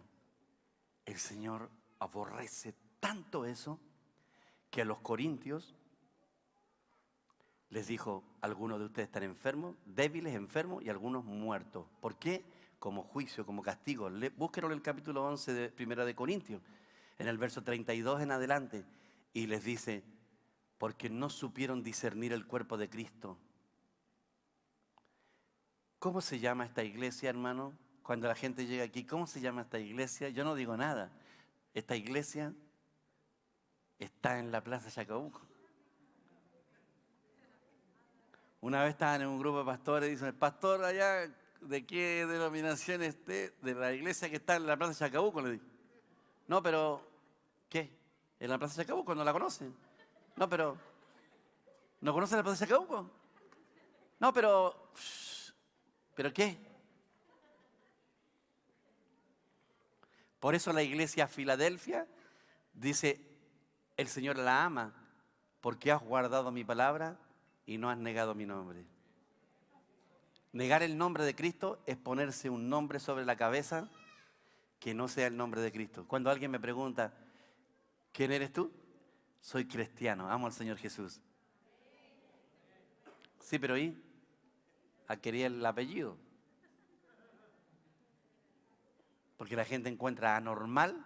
El Señor aborrece tanto eso que a los corintios les dijo, algunos de ustedes están enfermos, débiles, enfermos y algunos muertos. ¿Por qué? Como juicio, como castigo. Búsquenlo en el capítulo 11 de Primera de Corintios, en el verso 32 en adelante. Y les dice, porque no supieron discernir el cuerpo de Cristo. ¿Cómo se llama esta iglesia, hermano? Cuando la gente llega aquí, ¿cómo se llama esta iglesia? Yo no digo nada. Esta iglesia está en la Plaza Chacabuco. Una vez estaban en un grupo de pastores y dicen, el pastor allá, ¿de qué denominación esté? De la iglesia que está en la Plaza Chacabuco, le dije. No, pero, ¿qué? ¿En la Plaza Chacabuco? ¿No la conocen? No, pero, ¿no conocen la Plaza Chacabuco? No, pero, ¿pero qué? Por eso la iglesia Filadelfia dice, el Señor la ama, porque has guardado mi palabra y no has negado mi nombre. Negar el nombre de Cristo es ponerse un nombre sobre la cabeza que no sea el nombre de Cristo. Cuando alguien me pregunta, ¿quién eres tú? Soy cristiano, amo al Señor Jesús. Sí, pero ¿y? ¿A querer el apellido? Porque la gente encuentra anormal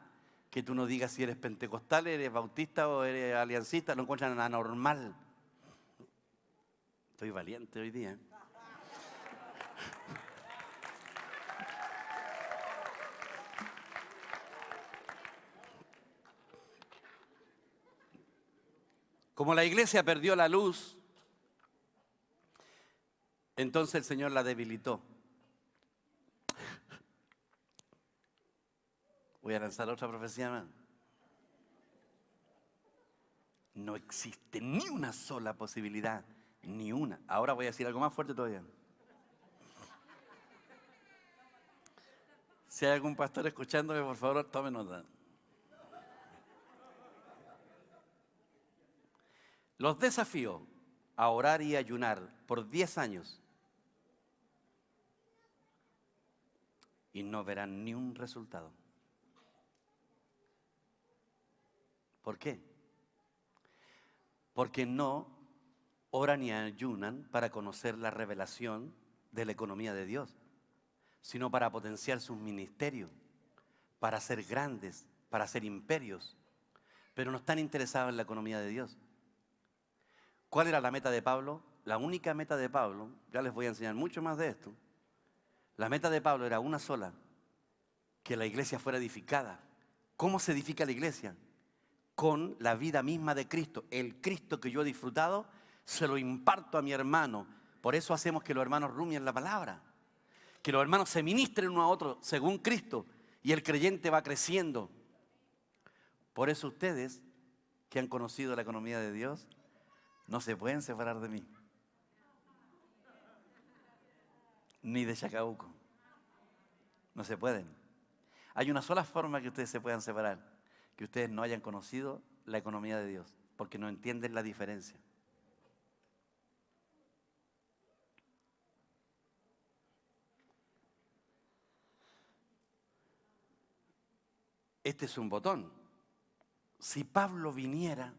que tú no digas si eres pentecostal, eres bautista o eres aliancista, lo encuentran anormal. Estoy valiente hoy día. Como la iglesia perdió la luz, entonces el Señor la debilitó. Voy a lanzar otra profecía más. No existe ni una sola posibilidad, ni una. Ahora voy a decir algo más fuerte todavía. Si hay algún pastor escuchándome, por favor, tome nota. Los desafío a orar y ayunar por 10 años y no verán ni un resultado. ¿Por qué? Porque no oran y ayunan para conocer la revelación de la economía de Dios, sino para potenciar sus ministerios, para ser grandes, para ser imperios, pero no están interesados en la economía de Dios. ¿Cuál era la meta de Pablo? La única meta de Pablo, ya les voy a enseñar mucho más de esto, la meta de Pablo era una sola, que la iglesia fuera edificada. ¿Cómo se edifica la iglesia? Con la vida misma de Cristo. El Cristo que yo he disfrutado, se lo imparto a mi hermano. Por eso hacemos que los hermanos rumien la palabra. Que los hermanos se ministren uno a otro según Cristo. Y el creyente va creciendo. Por eso ustedes, que han conocido la economía de Dios, no se pueden separar de mí. Ni de Chacabuco. No se pueden. Hay una sola forma que ustedes se puedan separar. Que ustedes no hayan conocido la economía de Dios, porque no entienden la diferencia. Este es un botón. Si Pablo viniera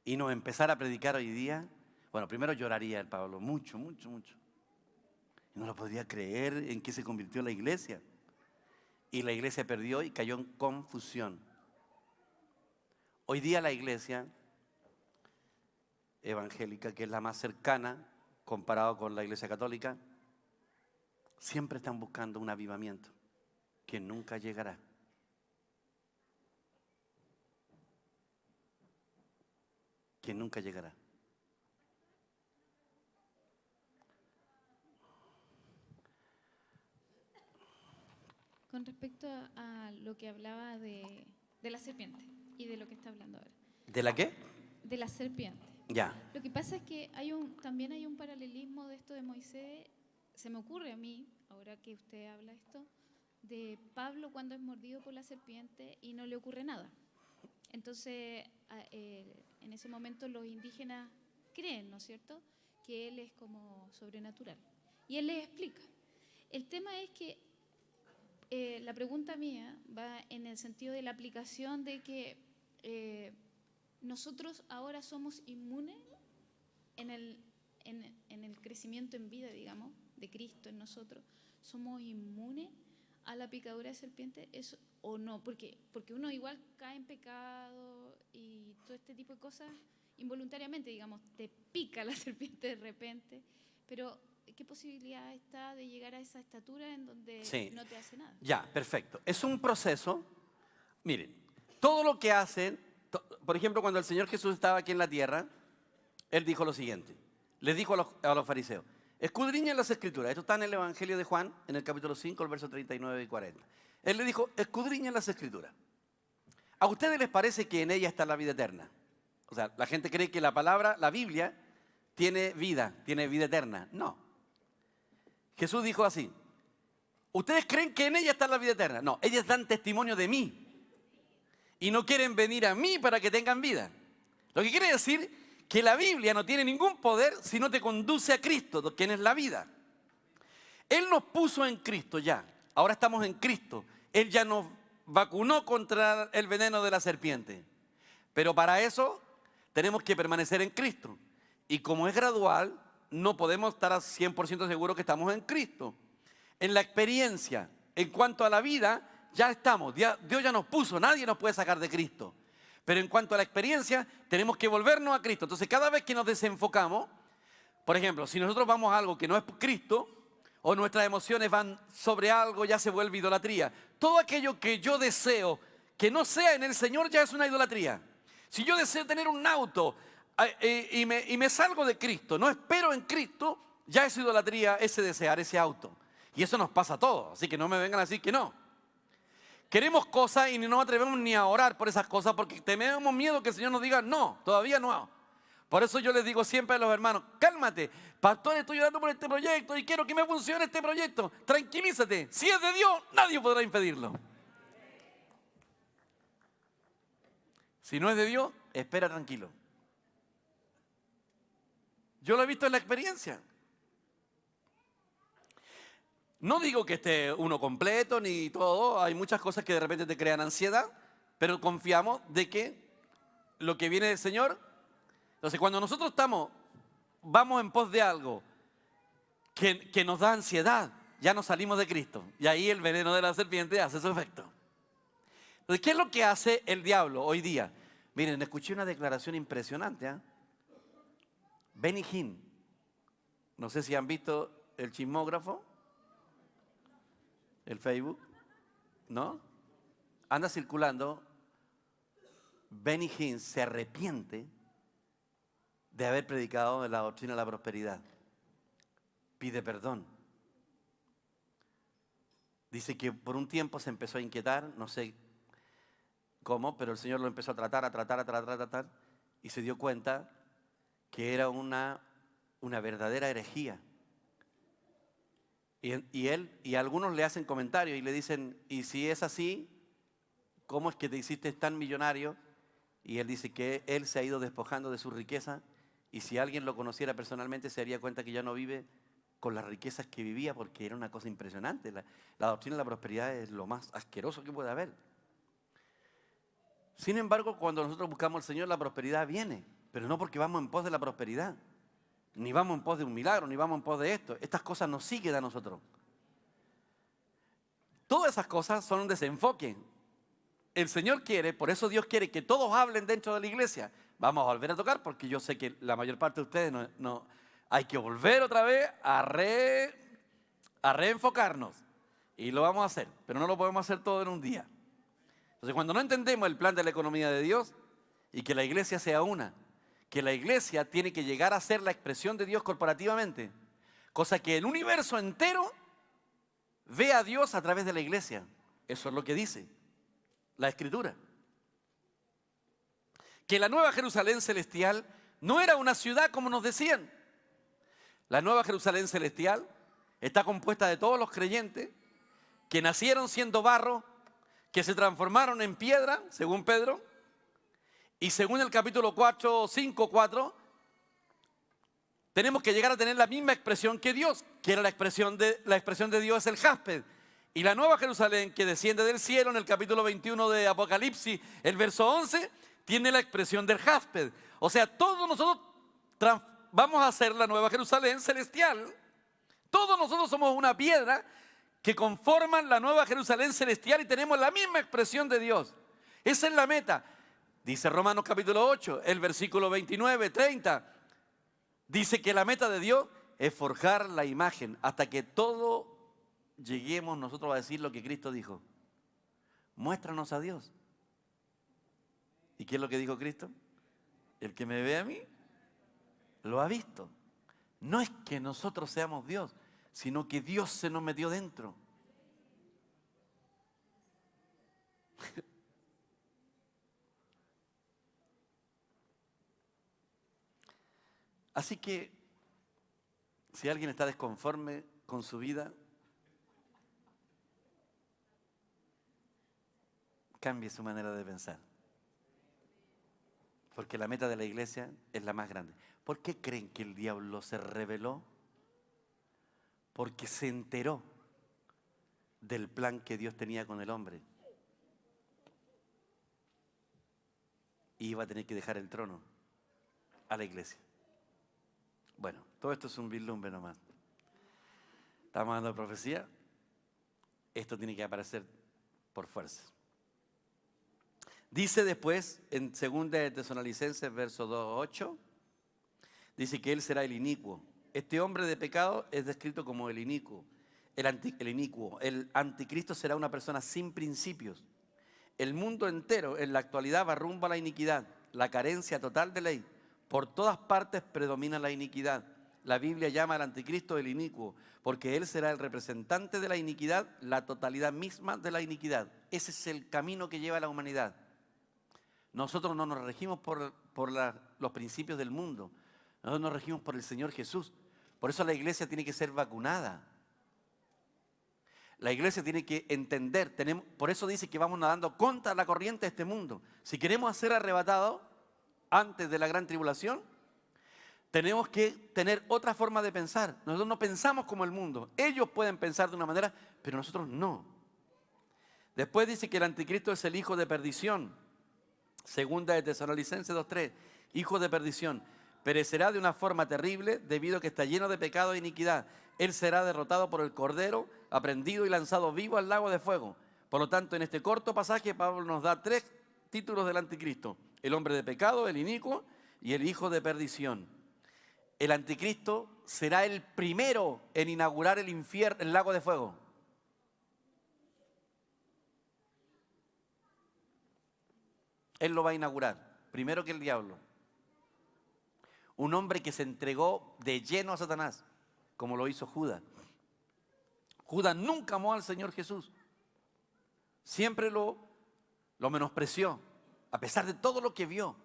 y nos empezara a predicar hoy día, bueno, primero lloraría el Pablo, mucho, mucho, mucho. Y no lo podría creer en qué se convirtió la iglesia. Y la iglesia perdió y cayó en confusión. Hoy día la iglesia evangélica, que es la más cercana comparado con la iglesia católica, siempre están buscando un avivamiento que nunca llegará. Que nunca llegará. Con respecto a lo que hablaba de la serpiente y de lo que está hablando ahora. ¿De la qué? De la serpiente. Ya. Lo que pasa es que también hay un paralelismo de esto de Moisés. Se me ocurre a mí, ahora que usted habla esto, de Pablo cuando es mordido por la serpiente y no le ocurre nada. Entonces, en ese momento los indígenas creen, ¿no es cierto?, que él es como sobrenatural. Y él les explica. El tema es que la pregunta mía va en el sentido de la aplicación de que nosotros ahora somos inmunes en el crecimiento en vida, digamos, de Cristo en nosotros. ¿Somos inmunes a la picadura de serpiente? ¿Eso o no? Porque uno igual cae en pecado y todo este tipo de cosas involuntariamente, digamos, te pica la serpiente de repente, pero ¿qué posibilidad está de llegar a esa estatura en donde Sí. no te hace nada? Ya, perfecto. Es un proceso. Miren, todo lo que hacen, por ejemplo, cuando el Señor Jesús estaba aquí en la tierra, Él dijo lo siguiente. Les dijo a los fariseos, escudriñen las Escrituras. Esto está en el Evangelio de Juan, en el capítulo 5, el verso 39 y 40. Él le dijo, escudriñen las Escrituras. ¿A ustedes les parece que en ella está la vida eterna? O sea, la gente cree que la palabra, la Biblia, tiene vida eterna. No. Jesús dijo así, ¿ustedes creen que en ella está la vida eterna? No, ellas dan testimonio de mí y no quieren venir a mí para que tengan vida. Lo que quiere decir que la Biblia no tiene ningún poder si no te conduce a Cristo, quien es la vida. Él nos puso en Cristo ya, ahora estamos en Cristo. Él ya nos vacunó contra el veneno de la serpiente. Pero para eso tenemos que permanecer en Cristo. Y como es gradual, no podemos estar al 100% seguros que estamos en Cristo. En la experiencia, en cuanto a la vida, ya estamos. Dios ya nos puso, nadie nos puede sacar de Cristo. Pero en cuanto a la experiencia, tenemos que volvernos a Cristo. Entonces, cada vez que nos desenfocamos, por ejemplo, si nosotros vamos a algo que no es Cristo, o nuestras emociones van sobre algo, ya se vuelve idolatría. Todo aquello que yo deseo que no sea en el Señor ya es una idolatría. Si yo deseo tener un auto y me salgo de Cristo, no espero en Cristo, ya es idolatría ese desear ese auto. Y eso nos pasa a todos, así que no me vengan a decir que no. Queremos cosas y no nos atrevemos ni a orar por esas cosas porque tenemos miedo que el Señor nos diga no, todavía no. Por eso yo les digo siempre a los hermanos, cálmate, pastor, estoy orando por este proyecto y quiero que me funcione este proyecto. Tranquilízate, si es de Dios, nadie podrá impedirlo. Si no es de Dios, espera tranquilo. Yo lo he visto en la experiencia. No digo que esté uno completo ni todo, hay muchas cosas que de repente te crean ansiedad, pero confiamos de que lo que viene del Señor. Entonces, cuando nosotros vamos en pos de algo que nos da ansiedad, ya nos salimos de Cristo. Y ahí el veneno de la serpiente hace su efecto. Entonces, ¿qué es lo que hace el diablo hoy día? Miren, escuché una declaración impresionante. Benny Hinn, no sé si han visto el chismógrafo, el Facebook, ¿no? Anda circulando. Benny Hinn se arrepiente de haber predicado de la doctrina de la prosperidad. Pide perdón. Dice que por un tiempo se empezó a inquietar, no sé cómo, pero el Señor lo empezó a tratar, y se dio cuenta que era una verdadera herejía. Y algunos le hacen comentarios y le dicen, y si es así, ¿cómo es que te hiciste tan millonario? Y él dice que él se ha ido despojando de su riqueza, y si alguien lo conociera personalmente se daría cuenta que ya no vive con las riquezas que vivía, porque era una cosa impresionante. La doctrina de la prosperidad es lo más asqueroso que puede haber. Sin embargo, cuando nosotros buscamos al Señor, la prosperidad viene, pero no porque vamos en pos de la prosperidad, ni vamos en pos de un milagro, ni vamos en pos de esto. Estas cosas nos siguen a nosotros. Todas esas cosas son un desenfoque. el Señor quiere, por eso Dios quiere que todos hablen dentro de la iglesia. Vamos a volver a tocar porque yo sé que la mayor parte de ustedes no hay que volver otra vez a reenfocarnos. Y lo vamos a hacer, pero no lo podemos hacer todo en un día. Entonces, cuando no entendemos el plan de la economía de Dios y que la iglesia sea una, que la iglesia tiene que llegar a ser la expresión de Dios corporativamente, cosa que el universo entero ve a Dios a través de la iglesia. Eso es lo que dice la Escritura. Que la Nueva Jerusalén celestial no era una ciudad como nos decían. La Nueva Jerusalén celestial está compuesta de todos los creyentes que nacieron siendo barro, que se transformaron en piedra, según Pedro, y según el capítulo 5:4, tenemos que llegar a tener la misma expresión que Dios, que era la expresión de Dios es el jaspe. Y la Nueva Jerusalén que desciende del cielo en el capítulo 21 de Apocalipsis, el verso 11, tiene la expresión del jaspe. O sea, todos nosotros vamos a ser la Nueva Jerusalén celestial. Todos nosotros somos una piedra que conforman la Nueva Jerusalén celestial y tenemos la misma expresión de Dios. Esa es la meta. Dice Romanos capítulo 8, el versículo 29, 30. Dice que la meta de Dios es forjar la imagen hasta que todo lleguemos nosotros a decir lo que Cristo dijo. Muéstranos a Dios. ¿Y qué es lo que dijo Cristo? El que me ve a mí, lo ha visto. No es que nosotros seamos Dios, sino que Dios se nos metió dentro. Así que, si alguien está desconforme con su vida, cambie su manera de pensar. Porque la meta de la iglesia es la más grande. ¿Por qué creen que el diablo se rebeló? Porque se enteró del plan que Dios tenía con el hombre. Y iba a tener que dejar el trono a la iglesia. Bueno, todo esto es un vislumbre nomás. Estamos hablando de profecía. Esto tiene que aparecer por fuerza. Dice después, en 2 de Tesalonicenses, verso 2:8, dice que él será el inicuo. Este hombre de pecado es descrito como el inicuo. El inicuo. El anticristo será una persona sin principios. El mundo entero en la actualidad va rumbo a la iniquidad, la carencia total de ley. Por todas partes predomina la iniquidad. La Biblia llama al anticristo el inicuo, porque él será el representante de la iniquidad, la totalidad misma de la iniquidad. Ese es el camino que lleva a la humanidad. Nosotros no nos regimos por los principios del mundo. Nosotros nos regimos por el Señor Jesús. Por eso la iglesia tiene que ser vacunada. La iglesia tiene que entender. Por eso dice que vamos nadando contra la corriente de este mundo. Si queremos ser arrebatados antes de la gran tribulación, tenemos que tener otra forma de pensar. Nosotros no pensamos como el mundo. Ellos pueden pensar de una manera, pero nosotros no. Después dice que el anticristo es el hijo de perdición. 2 de Tesalonicenses 2:3. Hijo de perdición. Perecerá de una forma terrible debido a que está lleno de pecado e iniquidad. Él será derrotado por el Cordero, aprendido y lanzado vivo al lago de fuego. Por lo tanto, en este corto pasaje, Pablo nos da 3 títulos del anticristo. El hombre de pecado, el inicuo y el hijo de perdición. El anticristo será el primero en inaugurar el lago de fuego. Él lo va a inaugurar, primero que el diablo. Un hombre que se entregó de lleno a Satanás, como lo hizo Judas. Judas nunca amó al Señor Jesús. Siempre lo menospreció, a pesar de todo lo que vio.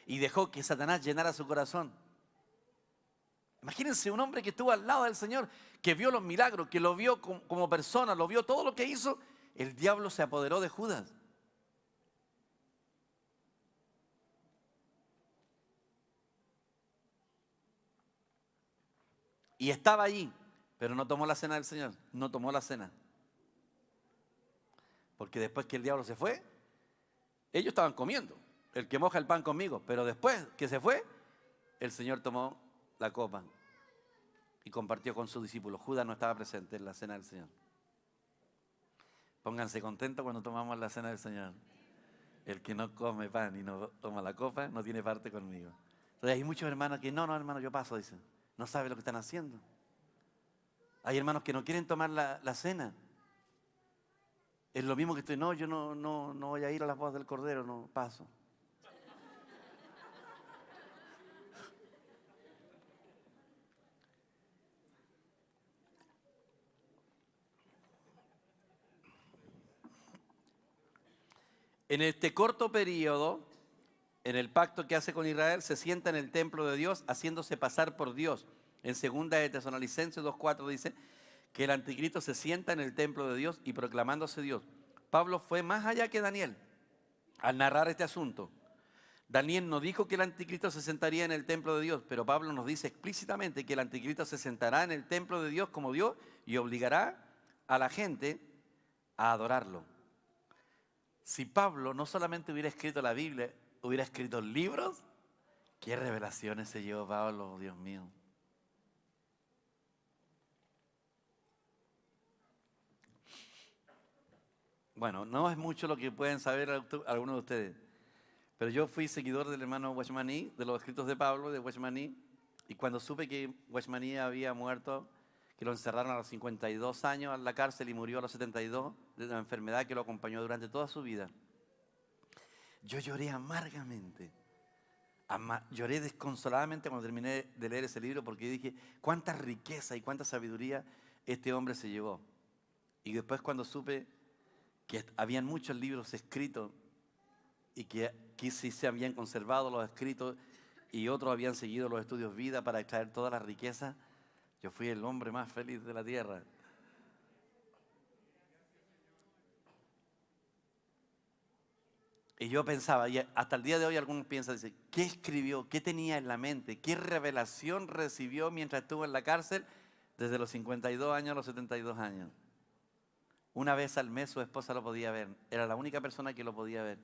Y dejó que Satanás llenara su corazón. Imagínense un hombre que estuvo al lado del Señor, que vio los milagros, que lo vio como persona, lo vio todo lo que hizo. El diablo se apoderó de Judas. Y estaba allí, pero no tomó la cena del Señor, no tomó la cena. Porque después que el diablo se fue, ellos estaban comiendo, el que moja el pan conmigo, pero después que se fue, el Señor tomó la copa y compartió con sus discípulos. Judas no estaba presente en la cena del Señor. Pónganse contentos cuando tomamos la cena del Señor. El que no come pan y no toma la copa no tiene parte conmigo. Entonces hay muchos hermanos que, no, hermano, yo paso, dicen. No saben lo que están haciendo. Hay hermanos que no quieren tomar la cena. Es lo mismo que estoy, no, yo no voy a ir a las bodas del Cordero, no, paso. En este corto periodo, en el pacto que hace con Israel, se sienta en el templo de Dios haciéndose pasar por Dios. En 2 de Tesalonicenses 2:4 dice que el anticristo se sienta en el templo de Dios y proclamándose Dios. Pablo fue más allá que Daniel al narrar este asunto. Daniel no dijo que el anticristo se sentaría en el templo de Dios, pero Pablo nos dice explícitamente que el anticristo se sentará en el templo de Dios como Dios y obligará a la gente a adorarlo. Si Pablo no solamente hubiera escrito la Biblia, hubiera escrito libros, ¿qué revelaciones se llevó Pablo, Dios mío? Bueno, no es mucho lo que pueden saber algunos de ustedes, pero yo fui seguidor del hermano Washmani, de los escritos de Pablo, de Washmani, y cuando supe que Washmani había muerto, que lo encerraron a los 52 años en la cárcel y murió a los 72 de una enfermedad que lo acompañó durante toda su vida, yo lloré amargamente. Lloré desconsoladamente cuando terminé de leer ese libro porque dije, cuánta riqueza y cuánta sabiduría este hombre se llevó. Y después cuando supe que habían muchos libros escritos y que sí se habían conservado los escritos y otros habían seguido los estudios vida para extraer toda la riqueza, yo fui el hombre más feliz de la tierra. Y yo pensaba, y hasta el día de hoy algunos piensan, dicen, ¿qué escribió? ¿Qué tenía en la mente? ¿Qué revelación recibió mientras estuvo en la cárcel desde los 52 años a los 72 años? Una vez al mes su esposa lo podía ver. Era la única persona que lo podía ver.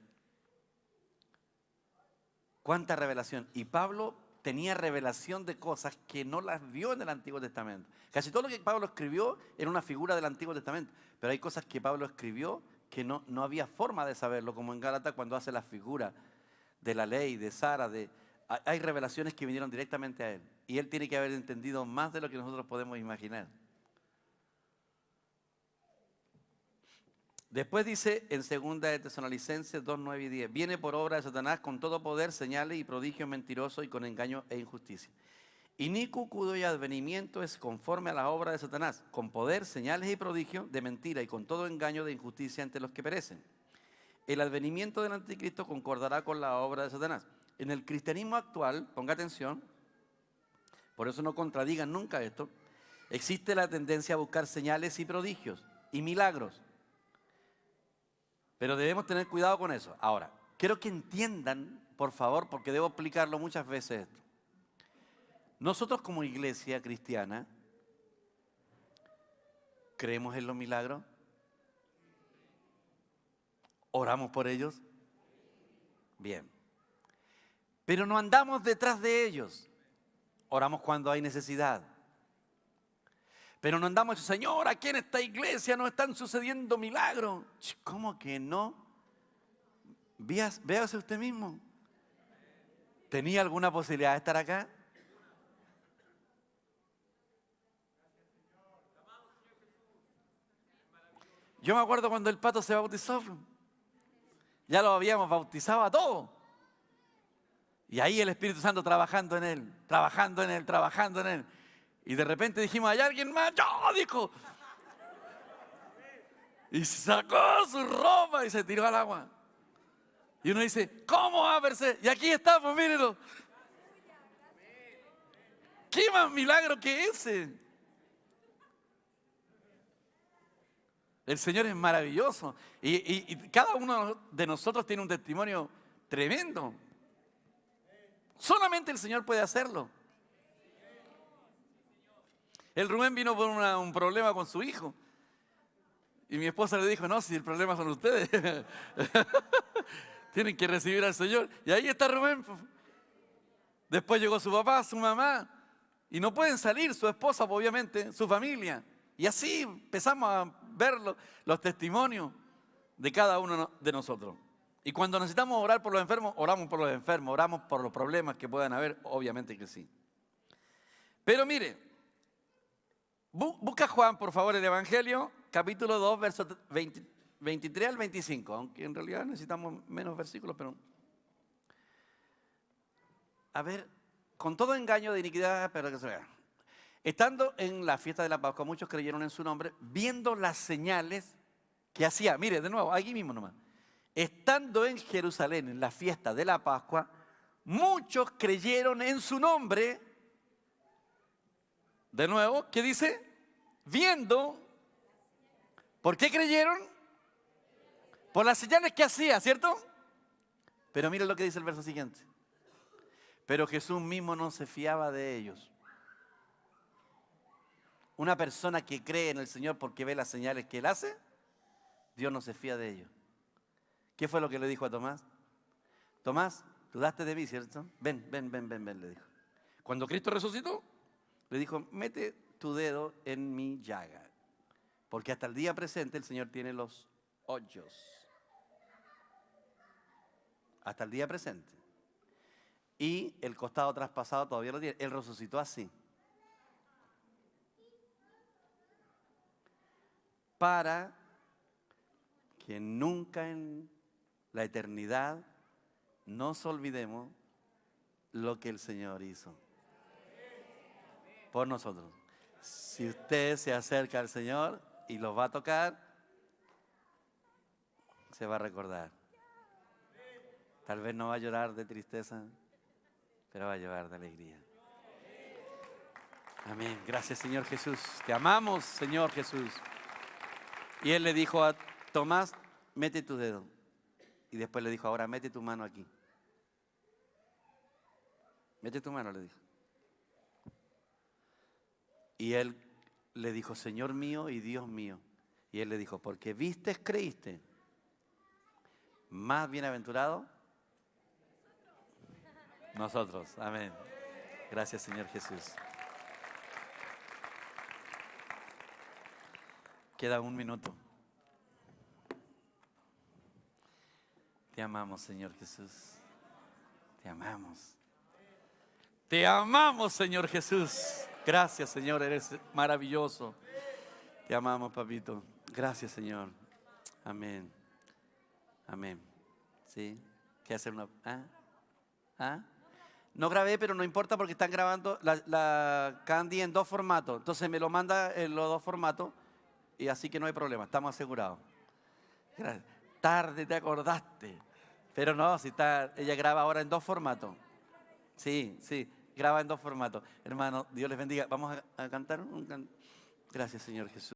¿Cuánta revelación? Y Pablo tenía revelación de cosas que no las vio en el Antiguo Testamento. Casi todo lo que Pablo escribió era una figura del Antiguo Testamento. Pero hay cosas que Pablo escribió que no había forma de saberlo, como en Gálatas cuando hace la figura de la ley, de Sara. Hay revelaciones que vinieron directamente a él. Y él tiene que haber entendido más de lo que nosotros podemos imaginar. Después dice en 2 de Tesalonicenses 2, 9 y 10, viene por obra de Satanás con todo poder, señales y prodigios mentirosos y con engaño e injusticia. Inicuo cuyo advenimiento es conforme a la obra de Satanás, con poder, señales y prodigios de mentira y con todo engaño de injusticia entre los que perecen. El advenimiento del anticristo concordará con la obra de Satanás. En el cristianismo actual, ponga atención, por eso no contradigan nunca esto, existe la tendencia a buscar señales y prodigios y milagros. Pero debemos tener cuidado con eso. Ahora, quiero que entiendan, por favor, porque debo explicarlo muchas veces esto. Nosotros como iglesia cristiana, ¿creemos en los milagros? ¿Oramos por ellos? Bien. Pero no andamos detrás de ellos. Oramos cuando hay necesidad. Pero no andamos, Señor, aquí en esta iglesia no están sucediendo milagros. ¿Cómo que no? Véase usted mismo. ¿Tenía alguna posibilidad de estar acá? Yo me acuerdo cuando el Pato se bautizó. Ya lo habíamos bautizado a todos. Y ahí el Espíritu Santo trabajando en él, trabajando en él, trabajando en él. Y de repente dijimos, ¿hay alguien más? ¡Yo! Dijo. Y sacó su ropa y se tiró al agua. Y uno dice, ¿cómo va a verse? Y aquí estamos, mírenlo. ¿Qué más milagro que ese? El Señor es maravilloso. Y cada uno de nosotros tiene un testimonio tremendo. Solamente el Señor puede hacerlo. El Rubén vino por un problema con su hijo. Y mi esposa le dijo, no, si el problema son ustedes. Tienen que recibir al Señor. Y ahí está Rubén. Después llegó su papá, su mamá. Y no pueden salir, su esposa, obviamente, su familia. Y así empezamos a ver los testimonios de cada uno de nosotros. Y cuando necesitamos orar por los enfermos, oramos por los enfermos, oramos por los problemas que puedan haber, obviamente que sí. Pero mire, busca Juan, por favor, el Evangelio, capítulo 2, versos 23 al 25, aunque en realidad necesitamos menos versículos, pero... A ver, con todo engaño de iniquidad, pero que se vea. Estando en la fiesta de la Pascua, muchos creyeron en su nombre, viendo las señales que hacía. Mire, de nuevo, aquí mismo nomás. Estando en Jerusalén, en la fiesta de la Pascua, muchos creyeron en su nombre. De nuevo, ¿qué dice? Viendo. ¿Por qué creyeron? Por las señales que hacía, ¿cierto? Pero mire lo que dice el verso siguiente. Pero Jesús mismo no se fiaba de ellos. Una persona que cree en el Señor porque ve las señales que Él hace, Dios no se fía de ellos. ¿Qué fue lo que le dijo a Tomás? Tomás, dudaste de mí, ¿cierto? Ven, le dijo. Cuando Cristo resucitó, le dijo, mete tu dedo en mi llaga. Porque hasta el día presente el Señor tiene los hoyos. Hasta el día presente. Y el costado traspasado todavía lo tiene. Él resucitó así. Para que nunca en la eternidad nos olvidemos lo que el Señor hizo por nosotros. Si usted se acerca al Señor y los va a tocar, se va a recordar. Tal vez no va a llorar de tristeza, pero va a llorar de alegría. Amén. Gracias, Señor Jesús. Te amamos, Señor Jesús. Y Él le dijo a Tomás, mete tu dedo. Y después le dijo, ahora mete tu mano aquí. Mete tu mano, le dijo. Y Él le dijo, Señor mío y Dios mío. Y Él le dijo, porque vistes, creíste. Más bienaventurado nosotros. Amén. Gracias, Señor Jesús. Queda un minuto. Te amamos, Señor Jesús. Te amamos. Te amamos, Señor Jesús. Gracias, Señor, eres maravilloso. Te amamos, papito. Gracias, Señor. Amén. Amén. ¿Sí? ¿Qué hacer una? No grabé, pero no importa porque están grabando la Candy en 2 formatos. Entonces me lo manda en los 2 formatos y así que no hay problema, estamos asegurados. Gracias. Tarde te acordaste. Pero no, si está, ella graba ahora en 2 formatos. Sí, graba en 2 formatos. Hermano, Dios les bendiga. Vamos a cantar un canto. Gracias, Señor Jesús.